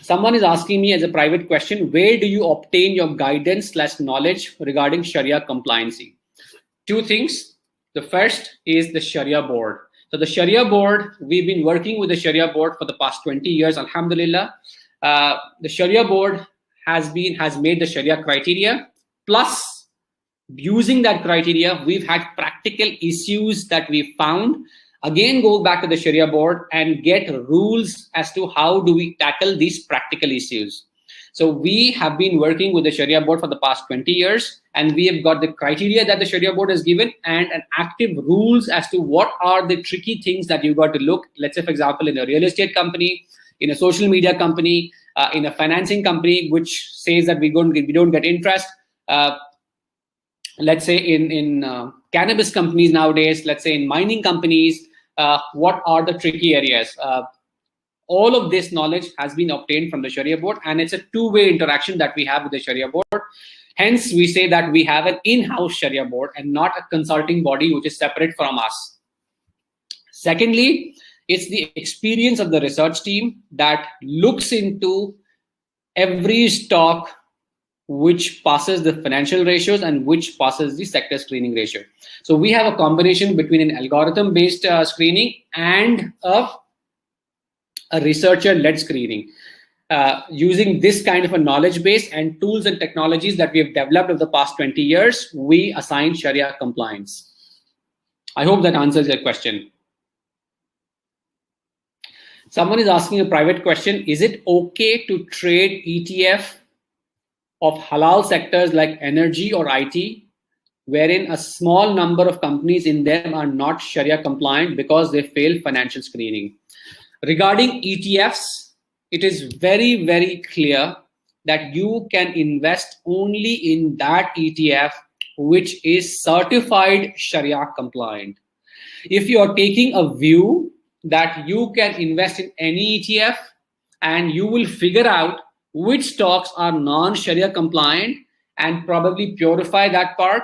Someone is asking me as a private question, where do you obtain your guidance/knowledge regarding Sharia compliancy? 2 things. The first is the Sharia board. So the Sharia board, we've been working with the Sharia board for the past 20 years, alhamdulillah. The Sharia board has made the Sharia criteria. Plus, using that criteria, we've had practical issues that we found. Again, go back to the Sharia board and get rules as to how do we tackle these practical issues. So we have been working with the Sharia board for the past 20 years, and we have got the criteria that the Sharia board has given and an active rules as to what are the tricky things that you got to look. Let's say, for example, in a real estate company, in a social media company, in a financing company, which says that we don't get interest. Let's say in cannabis companies nowadays, let's say in mining companies, what are the tricky areas? All of this knowledge has been obtained from the Sharia board, and it's a 2-way interaction that we have with the Sharia board. Hence, we say that we have an in-house Sharia board and not a consulting body which is separate from us. Secondly, it's the experience of the research team that looks into every stock which passes the financial ratios and which passes the sector screening ratio. So we have a combination between an algorithm-based screening and a researcher-led screening. Using this kind of a knowledge base and tools and technologies that we have developed over the past 20 years, we assign Sharia compliance. I hope that answers your question. Someone is asking a private question, is it okay to trade ETF of halal sectors like energy or IT, wherein a small number of companies in them are not Sharia compliant because they fail financial screening? Regarding ETFs, it is very, very clear that you can invest only in that ETF which is certified Sharia compliant. If you are taking a view that you can invest in any ETF and you will figure out which stocks are non-Sharia compliant and probably purify that part,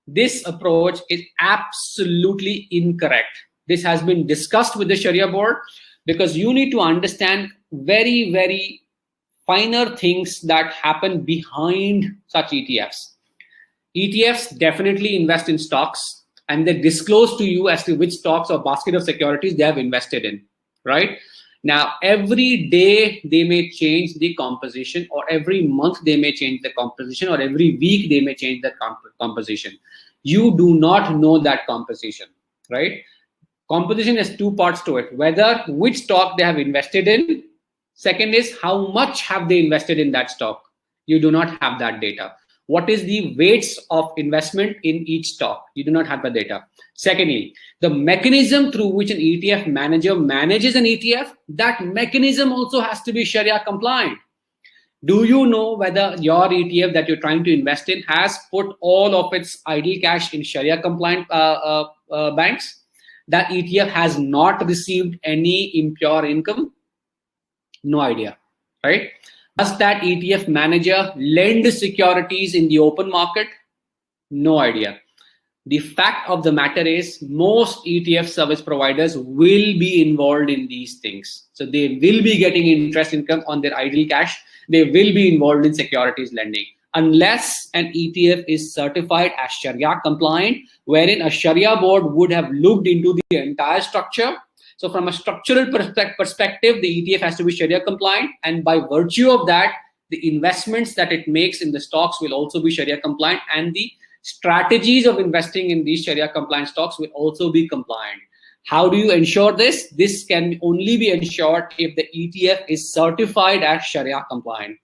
this approach is absolutely incorrect. This has been discussed with the Sharia board because you need to understand very, very finer things that happen behind such ETFs. ETFs definitely invest in stocks and they disclose to you as to which stocks or basket of securities they have invested in, right? Now, every day they may change the composition, or every month they may change the composition, or every week they may change the composition. You do not know that composition, right? Composition has 2 parts to it, whether which stock they have invested in. Second is how much have they invested in that stock. You do not have that data. What is the weights of investment in each stock? You do not have the data. Secondly, the mechanism through which an ETF manager manages an ETF, that mechanism also has to be Sharia compliant. Do you know whether your ETF that you're trying to invest in has put all of its idle cash in Sharia compliant banks? That ETF has not received any impure income. No idea, right? Does that ETF manager lend securities in the open market? No idea. The fact of the matter is most ETF service providers will be involved in these things. So they will be getting interest income on their idle cash. They will be involved in securities lending. Unless an ETF is certified as Sharia compliant, wherein a Sharia board would have looked into the entire structure. So from a structural perspective, the ETF has to be Sharia compliant. And by virtue of that, the investments that it makes in the stocks will also be Sharia compliant, and the strategies of investing in these Sharia compliant stocks will also be compliant. How do you ensure this? This can only be ensured if the ETF is certified as Sharia compliant.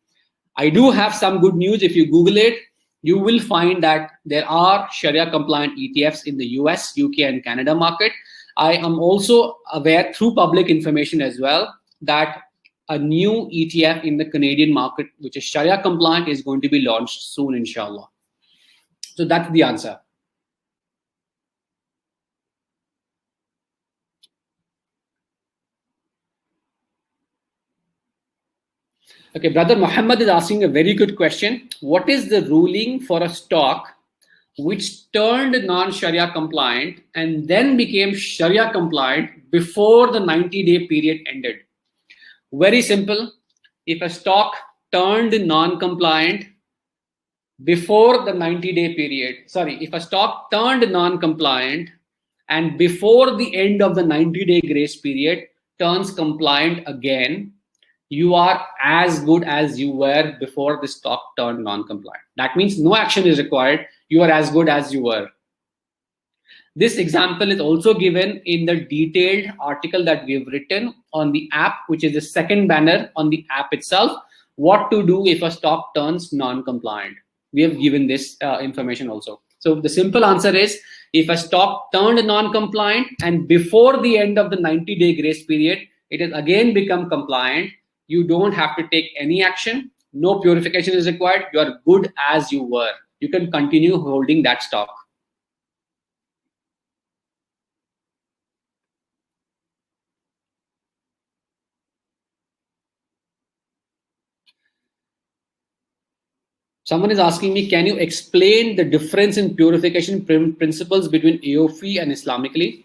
I do have some good news. If you Google it, you will find that there are Sharia compliant ETFs in the US, UK, and Canada market. I am also aware through public information as well that a new ETF in the Canadian market, which is Sharia compliant, is going to be launched soon, inshallah. So that's the answer. Okay, brother Muhammad is asking a very good question. What is the ruling for a stock which turned non-Sharia compliant and then became Sharia compliant before the 90-day period ended? Very simple. If a stock turned non-compliant before the 90-day period, if a stock turned non-compliant and before the end of the 90-day grace period turns compliant again, you are as good as you were before the stock turned non-compliant. That means no action is required. You are as good as you were. This example is also given in the detailed article that we've written on the app, which is the second banner on the app itself. What to do if a stock turns non-compliant. We have given this information also. So the simple answer is, if a stock turned non-compliant and before the end of the 90-day grace period, it has again become compliant, you don't have to take any action. No purification is required. You are good as you were. You can continue holding that stock. Someone is asking me, can you explain the difference in purification principles between AOFI and Islamicly?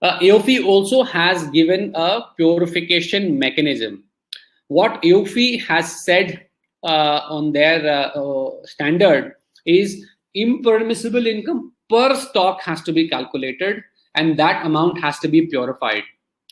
AOFI also has given a purification mechanism. What AOFI has said on their standard is impermissible income per stock has to be calculated and that amount has to be purified,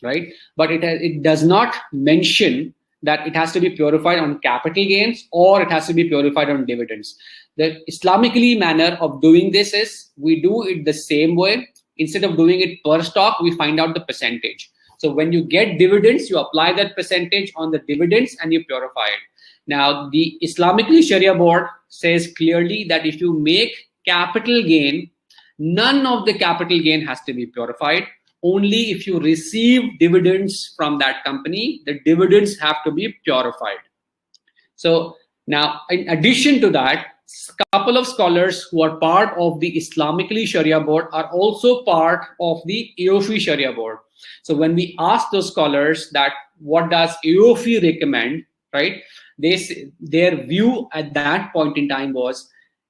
right? But it does not mention that it has to be purified on capital gains or it has to be purified on dividends. The Islamically manner of doing this is we do it the same way. Instead of doing it per stock, we find out the percentage. So when you get dividends, you apply that percentage on the dividends and you purify it. Now, the Islamically Sharia board says clearly that if you make capital gain, none of the capital gain has to be purified. Only if you receive dividends from that company, the dividends have to be purified. So now, in addition to that, a couple of scholars who are part of the Islamically Sharia board are also part of the AOFI Sharia board. So when we ask those scholars that what does AOFI recommend, right? Their view at that point in time was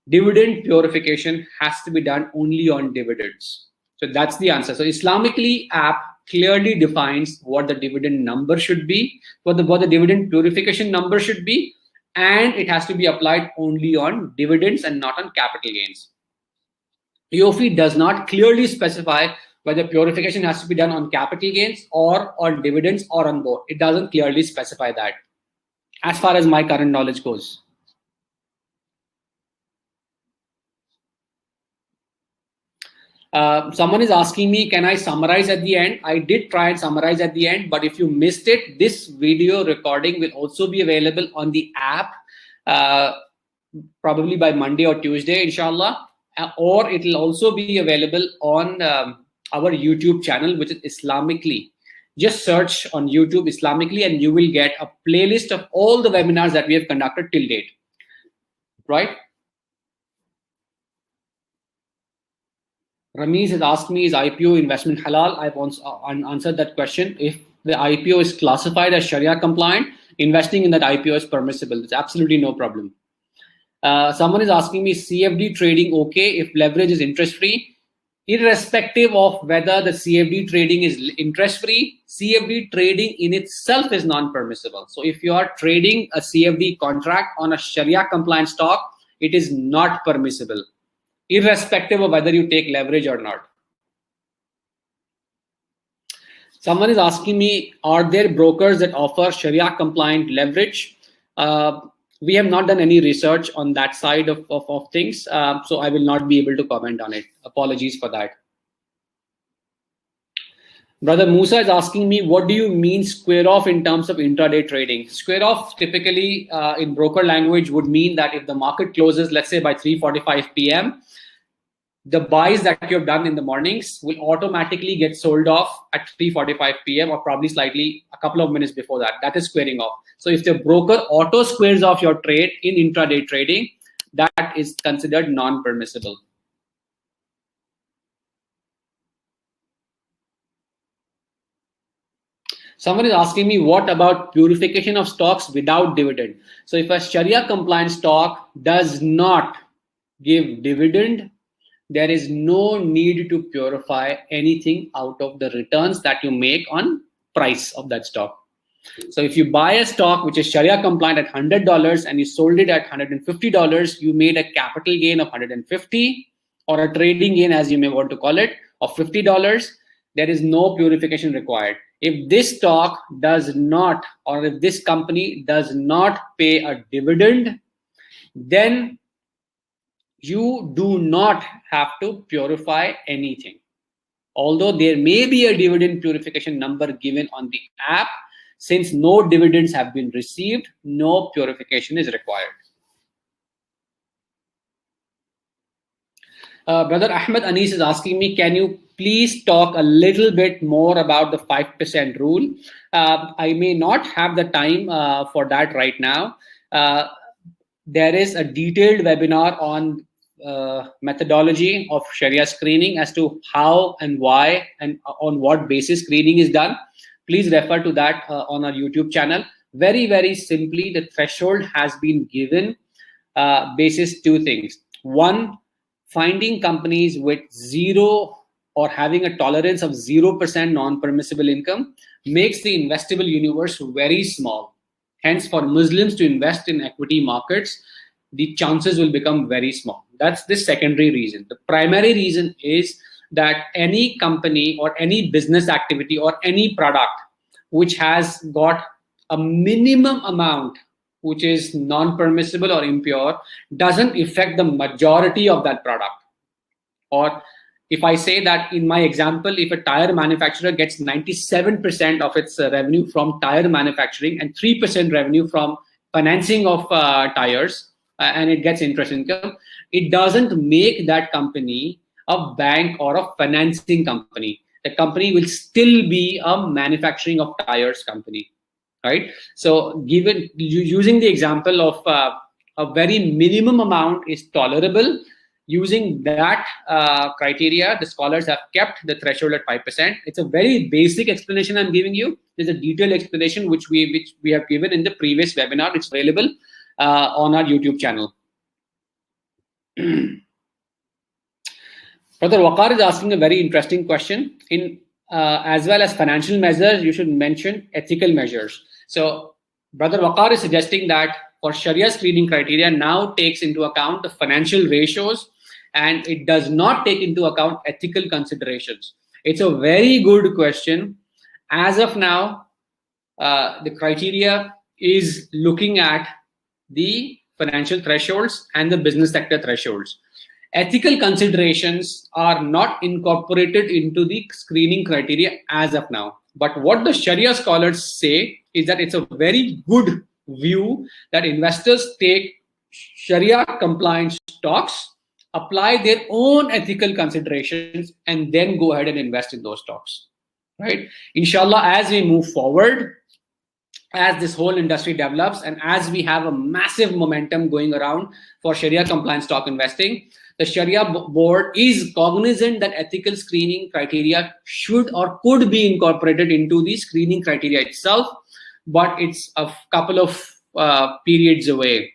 dividend purification has to be done only on dividends. So that's the answer. So Islamicly app clearly defines what the dividend number should be, what the dividend purification number should be, and it has to be applied only on dividends and not on capital gains. AOFI does not clearly specify whether purification has to be done on capital gains or on dividends or on both. It doesn't clearly specify that, as far as my current knowledge goes. Someone is asking me, can I summarize at the end? I did try and summarize at the end, but if you missed it, this video recording will also be available on the app, probably by Monday or Tuesday, inshallah, or it will also be available on our YouTube channel, which is Islamicly. Just search on YouTube Islamicly and you will get a playlist of all the webinars that we have conducted till date, right? Ramesh has asked me, is IPO investment halal? I've answered that question. If the IPO is classified as Sharia compliant, investing in that IPO is permissible. It's absolutely no problem. Someone is asking me, CFD trading okay if leverage is interest free? Irrespective of whether the CFD trading is interest free, CFD trading in itself is non-permissible. So if you are trading a CFD contract on a Sharia compliant stock, it is not permissible, irrespective of whether you take leverage or not. Someone is asking me, are there brokers that offer Sharia compliant leverage? We have not done any research on that side of things, so I will not be able to comment on it. Apologies for that. Brother Musa is asking me, what do you mean square off in terms of intraday trading? Square off typically in broker language would mean that if the market closes, let's say by 3:45 p.m., the buys that you've done in the mornings will automatically get sold off at 3:45 p.m. or probably slightly a couple of minutes before that. That is squaring off. So if the broker auto squares off your trade in intraday trading, that is considered non-permissible. Someone is asking me, what about purification of stocks without dividend? So if a Sharia compliant stock does not give dividend, there is no need to purify anything out of the returns that you make on price of that stock. So if you buy a stock which is Sharia compliant at $100 and you sold it at $150, you made a capital gain of $150 or a trading gain, as you may want to call it, of $50. There is no purification required. If this stock does not, or if this company does not pay a dividend, then you do not have to purify anything. Although there may be a dividend purification number given on the app, since no dividends have been received, no purification is required. Brother Ahmed Anis is asking me, can you please talk a little bit more about the 5% rule? I may not have the time for that right now. There is a detailed webinar on methodology of Sharia screening as to how and why and on what basis screening is done. Please refer to that on our YouTube channel. Very, very simply, the threshold has been given basis two things. One, finding companies with zero or having a tolerance of 0% non-permissible income makes the investable universe very small. Hence, for Muslims to invest in equity markets, the chances will become very small. That's the secondary reason. The primary reason is that any company or any business activity or any product which has got a minimum amount which is non-permissible or impure doesn't affect the majority of that product. Or if I say that in my example, if a tire manufacturer gets 97% of its revenue from tire manufacturing and 3% revenue from financing of tires, and it gets interest income, it doesn't make that company a bank or a financing company. The company will still be a manufacturing of tires company, right? So given using the example of a very minimum amount is tolerable, using that criteria, the scholars have kept the threshold at 5%. It's a very basic explanation I'm giving you. There's a detailed explanation which we have given in the previous webinar. It's available on our YouTube channel. Brother Waqar is asking a very interesting question. In as well as financial measures, you should mention ethical measures. So Brother Waqar is suggesting that for Sharia screening criteria now takes into account the financial ratios and it does not take into account ethical considerations. It's a very good question. As of now, the criteria is looking at the financial thresholds and the business sector thresholds. Ethical considerations are not incorporated into the screening criteria as of now. But what the Sharia scholars say is that it's a very good view that investors take Sharia compliant stocks, apply their own ethical considerations, and then go ahead and invest in those stocks, right? Inshallah, as we move forward, as this whole industry develops and as we have a massive momentum going around for Sharia compliant stock investing, the Sharia board is cognizant that ethical screening criteria should or could be incorporated into the screening criteria itself, but it's a couple of periods away,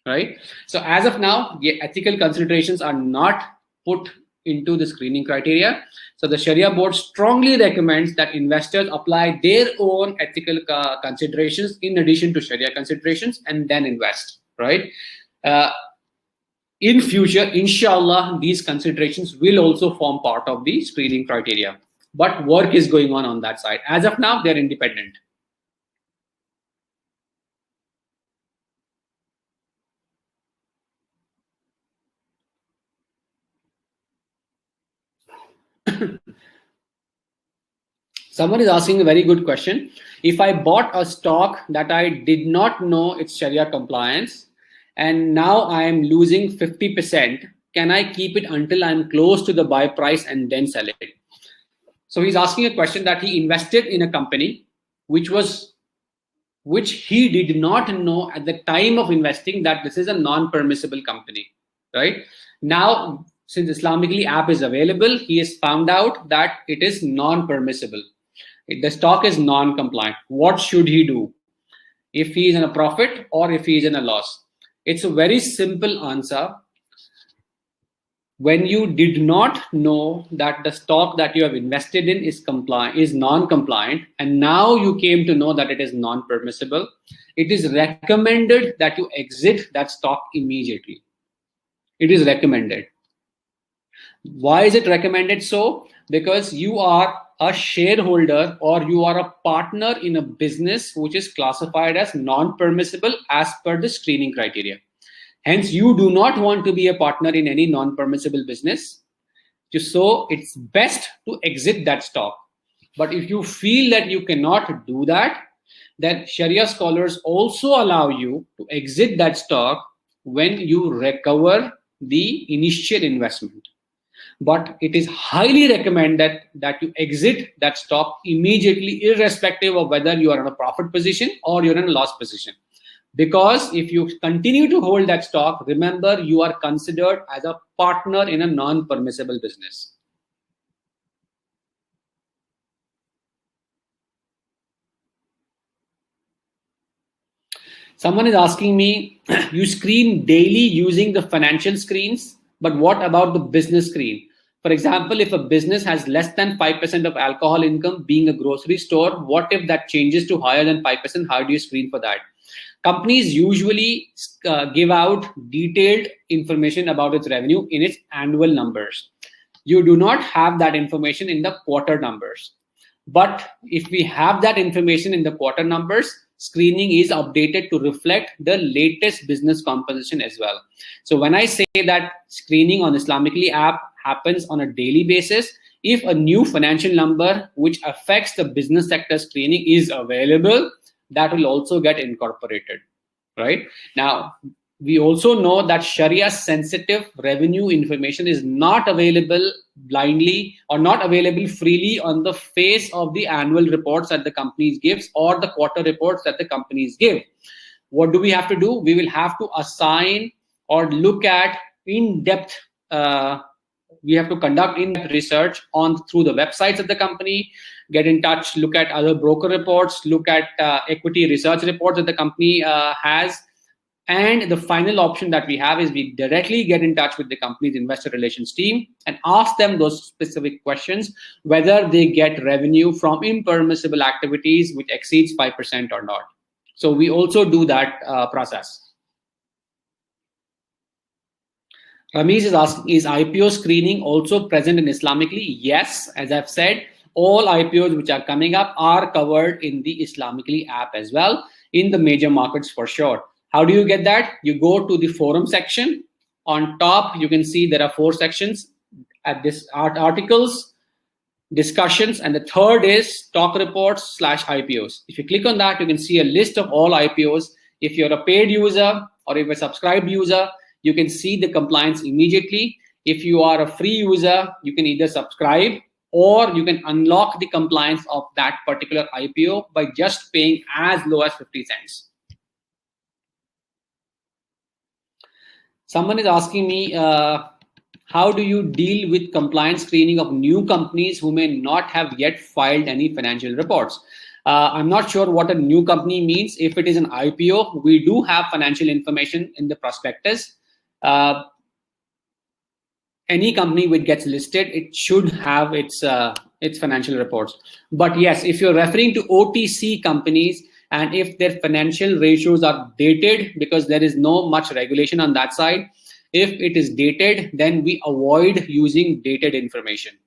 right? So as of now, the ethical considerations are not put into the screening criteria. So the Sharia board strongly recommends that investors apply their own ethical considerations in addition to Sharia considerations and then invest, right? In future, inshallah, these considerations will also form part of the screening criteria. But work is going on that side. As of now, they're independent. Someone is asking a very good question. If I bought a stock that I did not know its Sharia compliance, and now I am losing 50%, can I keep it until I'm close to the buy price and then sell it? So he's asking a question that he invested in a company which he did not know at the time of investing that this is a non-permissible company, right? Now, since Islamicly app is available, he has found out that it is non-permissible. The stock is non-compliant. What should he do? If he is in a profit or if he is in a loss? It's a very simple answer. When you did not know that the stock that you have invested in is non-compliant, and now you came to know that it is non-permissible, it is recommended that you exit that stock immediately. It is recommended. Why is it recommended so? Because you are a shareholder or you are a partner in a business which is classified as non-permissible as per the screening criteria. Hence, you do not want to be a partner in any non-permissible business. So it's best to exit that stock. But if you feel that you cannot do that, then Sharia scholars also allow you to exit that stock when you recover the initial investment. But it is highly recommended that you exit that stock immediately, irrespective of whether you are in a profit position or you're in a loss position. Because if you continue to hold that stock, remember, you are considered as a partner in a non-permissible business. Someone is asking me, you screen daily using the financial screens, but what about the business screen? For example, if a business has less than 5% of alcohol income, being a grocery store, what if that changes to higher than 5%? How do you screen for that? Companies usually give out detailed information about its revenue in its annual numbers. You do not have that information in the quarter numbers. But if we have that information in the quarter numbers, screening is updated to reflect the latest business composition as well. So when I say that screening on Islamicly app happens on a daily basis, if a new financial number which affects the business sector screening is available, that will also get incorporated, right? Now, we also know that Sharia sensitive revenue information is not available blindly or not available freely on the face of the annual reports that the companies gives or the quarter reports that the companies give. What do we have to do? We will have to assign or look at in-depth we have to conduct in-depth research through the websites of the company, get in touch, look at other broker reports, look at equity research reports that the company has. And the final option that we have is we directly get in touch with the company's investor relations team and ask them those specific questions, whether they get revenue from impermissible activities which exceeds 5% or not. So we also do that process. Ramesh is asking, is IPO screening also present in Islamicly? Yes, as I've said, all IPOs which are coming up are covered in the Islamicly app as well, in the major markets for sure. How do you get that? You go to the forum section. On top, you can see there are 4 sections at this articles, discussions, and the third is stock reports / IPOs. If you click on that, you can see a list of all IPOs. If you're a paid user or if you're a subscribed user, you can see the compliance immediately. If you are a free user, you can either subscribe or you can unlock the compliance of that particular IPO by just paying as low as 50 cents. Someone is asking me, how do you deal with compliance screening of new companies who may not have yet filed any financial reports? I'm not sure what a new company means. If it is an IPO, we do have financial information in the prospectus. Any company which gets listed, it should have its financial reports. But yes, if you're referring to OTC companies, and if their financial ratios are dated, because there is no much regulation on that side, if it is dated, then we avoid using dated information.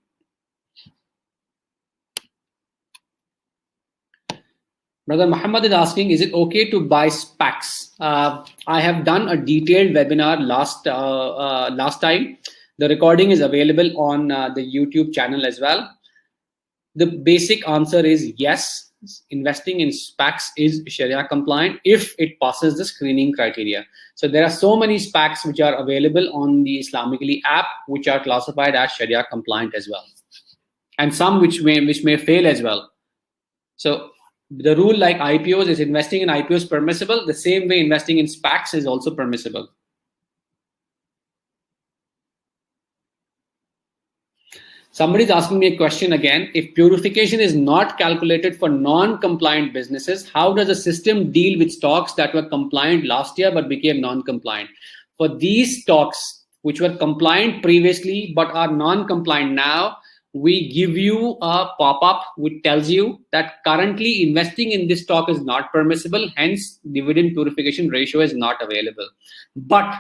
Brother Muhammad is asking, is it okay to buy SPACs? I have done a detailed webinar last time. The recording is available on the YouTube channel as well. The basic answer is yes. Investing in SPACs is Sharia compliant if it passes the screening criteria. So there are so many SPACs which are available on the Islamicly app, which are classified as Sharia compliant as well, and some which may fail as well. So the rule, like IPOs, is investing in IPOs permissible. The same way investing in SPACs is also permissible. Somebody is asking me a question again. If purification is not calculated for non-compliant businesses, how does the system deal with stocks that were compliant last year but became non-compliant? For these stocks which were compliant previously but are non-compliant now, we give you a pop-up which tells you that currently investing in this stock is not permissible, hence dividend purification ratio is not available. But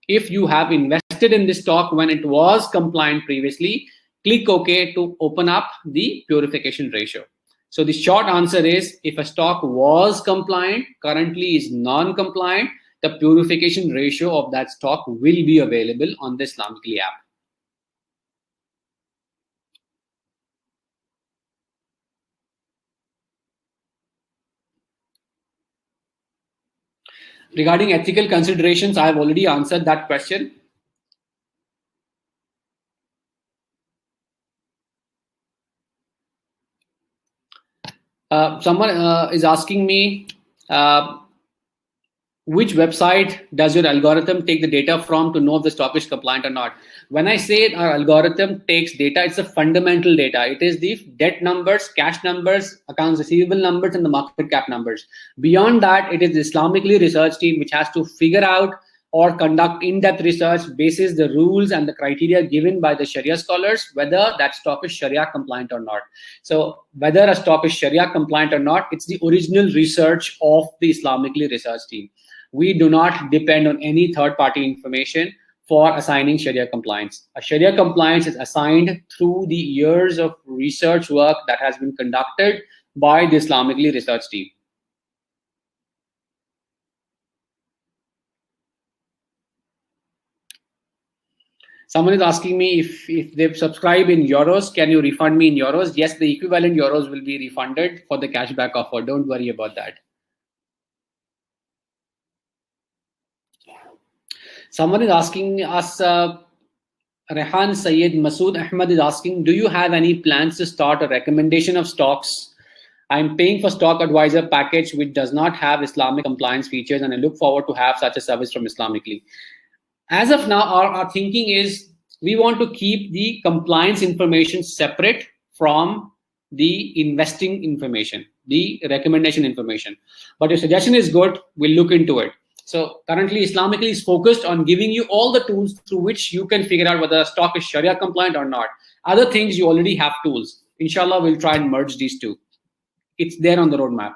if you have invested in this stock when it was compliant previously, click OK to open up the purification ratio. So the short answer is, if a stock was compliant, currently is non-compliant, the purification ratio of that stock will be available on the Islamicly app. Regarding ethical considerations, I have already answered that question. Someone is asking me, which website does your algorithm take the data from to know if the stock is compliant or not? When I say our algorithm takes data, it's a fundamental data. It is the debt numbers, cash numbers, accounts receivable numbers, and the market cap numbers. Beyond that, it is the Islamicly research team which has to figure out or conduct in-depth research basis the rules and the criteria given by the Sharia scholars, whether that stock is Sharia compliant or not. So whether a stock is Sharia compliant or not, it's the original research of the Islamicly research team. We do not depend on any third-party information for assigning Sharia compliance. A Sharia compliance is assigned through the years of research work that has been conducted by the Islamicly research team. Someone is asking me if they've subscribed in euros, can you refund me in euros? Yes, the equivalent euros will be refunded for the cashback offer. Don't worry about that. Someone is asking us, Rehan Sayed Masood Ahmad is asking, do you have any plans to start a recommendation of stocks? I'm paying for stock advisor package which does not have Islamic compliance features, and I look forward to have such a service from Islamicly. As of now, our thinking is we want to keep the compliance information separate from the investing information, the recommendation information. But your suggestion is good. We'll look into it. So currently, Islamicly is focused on giving you all the tools through which you can figure out whether a stock is Sharia compliant or not. Other things, you already have tools. Inshallah, we'll try and merge these two. It's there on the roadmap.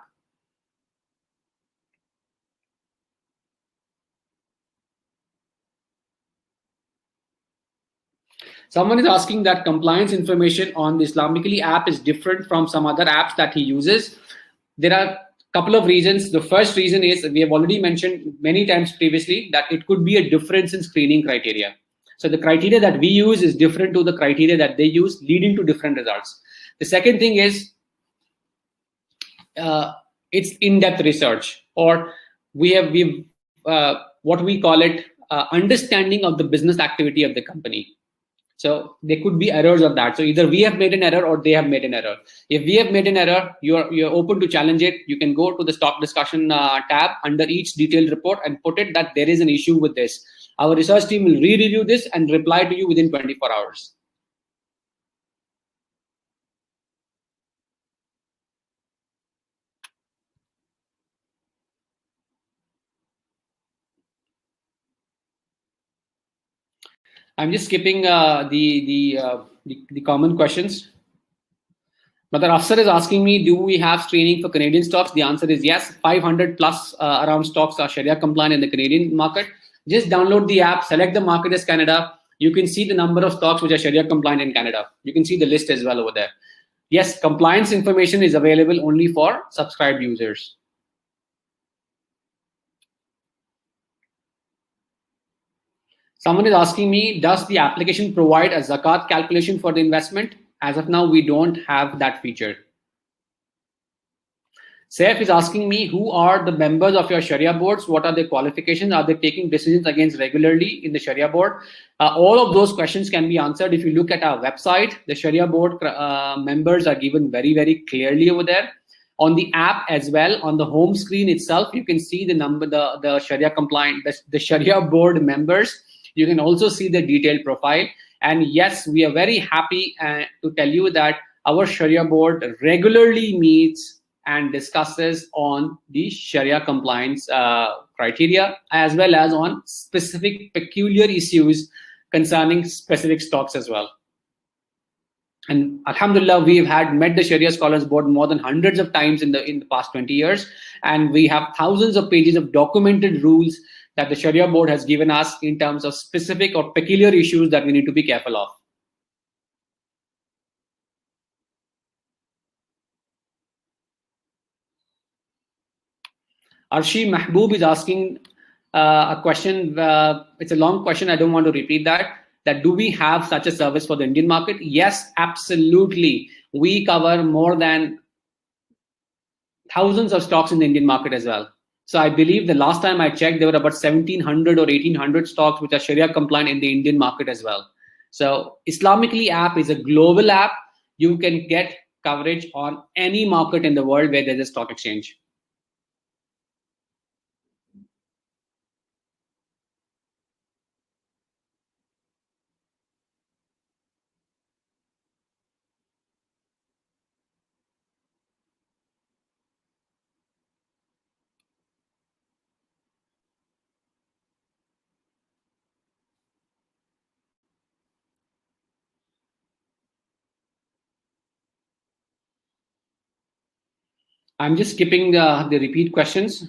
Someone is asking that compliance information on the Islamicly app is different from some other apps that he uses. There are a couple of reasons. The first reason is, we have already mentioned many times previously, that it could be a difference in screening criteria. So the criteria that we use is different to the criteria that they use, leading to different results. The second thing is, it's in-depth research, or we've what we call it, understanding of the business activity of the company. So there could be errors of that. So either we have made an error or they have made an error. If we have made an error, you're open to challenge it. You can go to the stock discussion tab under each detailed report and put it that there is an issue with this. Our research team will re-review this and reply to you within 24 hours. I'm just skipping the common questions. Brother Afsar is asking me, do we have screening for Canadian stocks? The answer is yes. 500 plus around stocks are Sharia compliant in the Canadian market. Just download the app, select the market as Canada. You can see the number of stocks which are Sharia compliant in Canada. You can see the list as well over there. Yes, compliance information is available only for subscribed users. Someone is asking me, does the application provide a zakat calculation for the investment? As of now, we don't have that feature. Saif is asking me, who are the members of your Sharia boards? What are their qualifications? Are they taking decisions against regularly in the Sharia board? All of those questions can be answered. If you look at our website, the Sharia board members are given very, very clearly over there. On the app as well, on the home screen itself, you can see the number, the Sharia compliant, the Sharia board members. You can also see the detailed profile. And yes, we are very happy to tell you that our Sharia board regularly meets and discusses on the Sharia compliance criteria, as well as on specific peculiar issues concerning specific stocks as well. And Alhamdulillah, we've met the Sharia Scholars Board more than hundreds of times in the past 20 years. And we have thousands of pages of documented rules that the Sharia board has given us in terms of specific or peculiar issues that we need to be careful of. Arshi Mahboob is asking a question. It's a long question. I don't want to repeat that. That do we have such a service for the Indian market? Yes, absolutely. We cover more than thousands of stocks in the Indian market as well. So I believe the last time I checked, there were about 1,700 or 1,800 stocks which are Sharia compliant in the Indian market as well. So Islamicly app is a global app. You can get coverage on any market in the world where there's a stock exchange. I'm just skipping the repeat questions.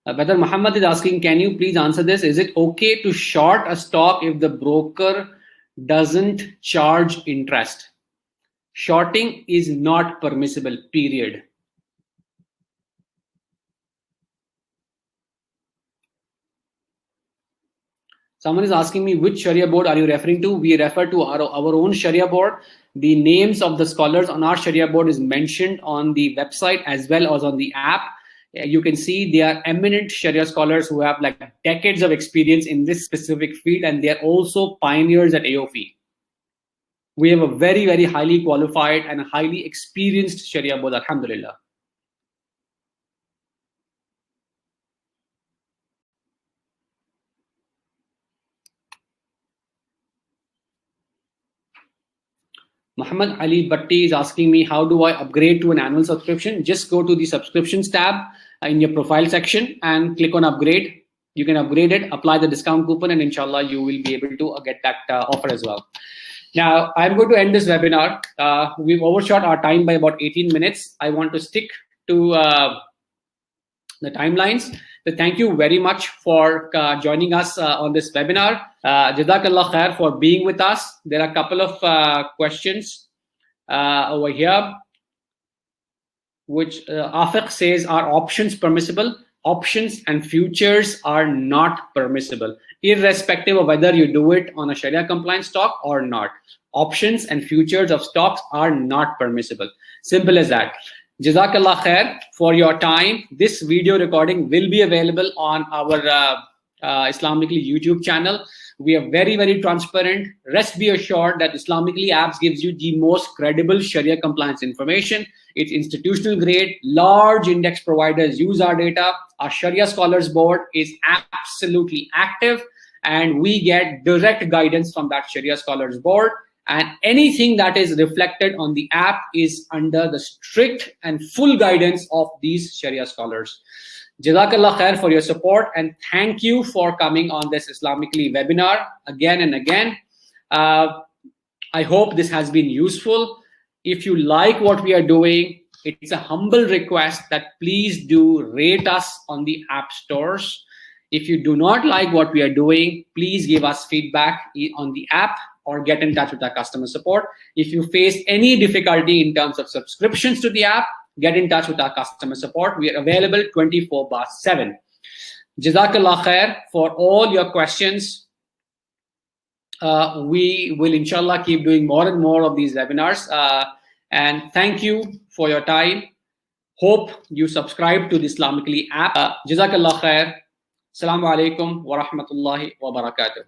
Brother Muhammad is asking, can you please answer this? Is it okay to short a stock if the broker doesn't charge interest? Shorting is not permissible, period. Someone is asking me, which Sharia board are you referring to? We refer to our own Sharia board. The names of the scholars on our Sharia board is mentioned on the website as well as on the app. You can see they are eminent Sharia scholars who have like decades of experience in this specific field, and they are also pioneers at AOP. We have a very, very highly qualified and highly experienced Sharia board, alhamdulillah. Muhammad Ali Bhatti is asking me, how do I upgrade to an annual subscription? Just go to the subscriptions tab in your profile section and click on upgrade. You can upgrade it, apply the discount coupon, and inshallah, you will be able to get that offer as well. Now, I'm going to end this webinar. We've overshot our time by about 18 minutes. I want to stick to the timelines. So thank you very much for joining us on this webinar. Jazakallah khair for being with us. There are a couple of questions over here, which Afiq says, are options permissible? Options and futures are not permissible, irrespective of whether you do it on a Sharia compliant stock or not. Options and futures of stocks are not permissible. Simple as that. Jazakallah khair for your time. This video recording will be available on our Islamicly YouTube channel. We are very, very transparent. Rest be assured that Islamicly Apps gives you the most credible Sharia compliance information. It's institutional grade. Large index providers use our data. Our Sharia Scholars Board is absolutely active, and we get direct guidance from that Sharia Scholars Board. And anything that is reflected on the app is under the strict and full guidance of these Sharia scholars. Jazakallah khair for your support, and thank you for coming on this Islamicly webinar again and again. I hope this has been useful. If you like what we are doing, it's a humble request that please do rate us on the app stores. If you do not like what we are doing, please give us feedback on the app or get in touch with our customer support. If you face any difficulty in terms of subscriptions to the app, get in touch with our customer support. We are available 24/7. Jazakallah khair for all your questions. We will inshallah keep doing more and more of these webinars. And thank you for your time. Hope you subscribe to the Islamicly app. Jazakallah khair. Assalamu alaikum wa rahmatullahi wa barakatuh.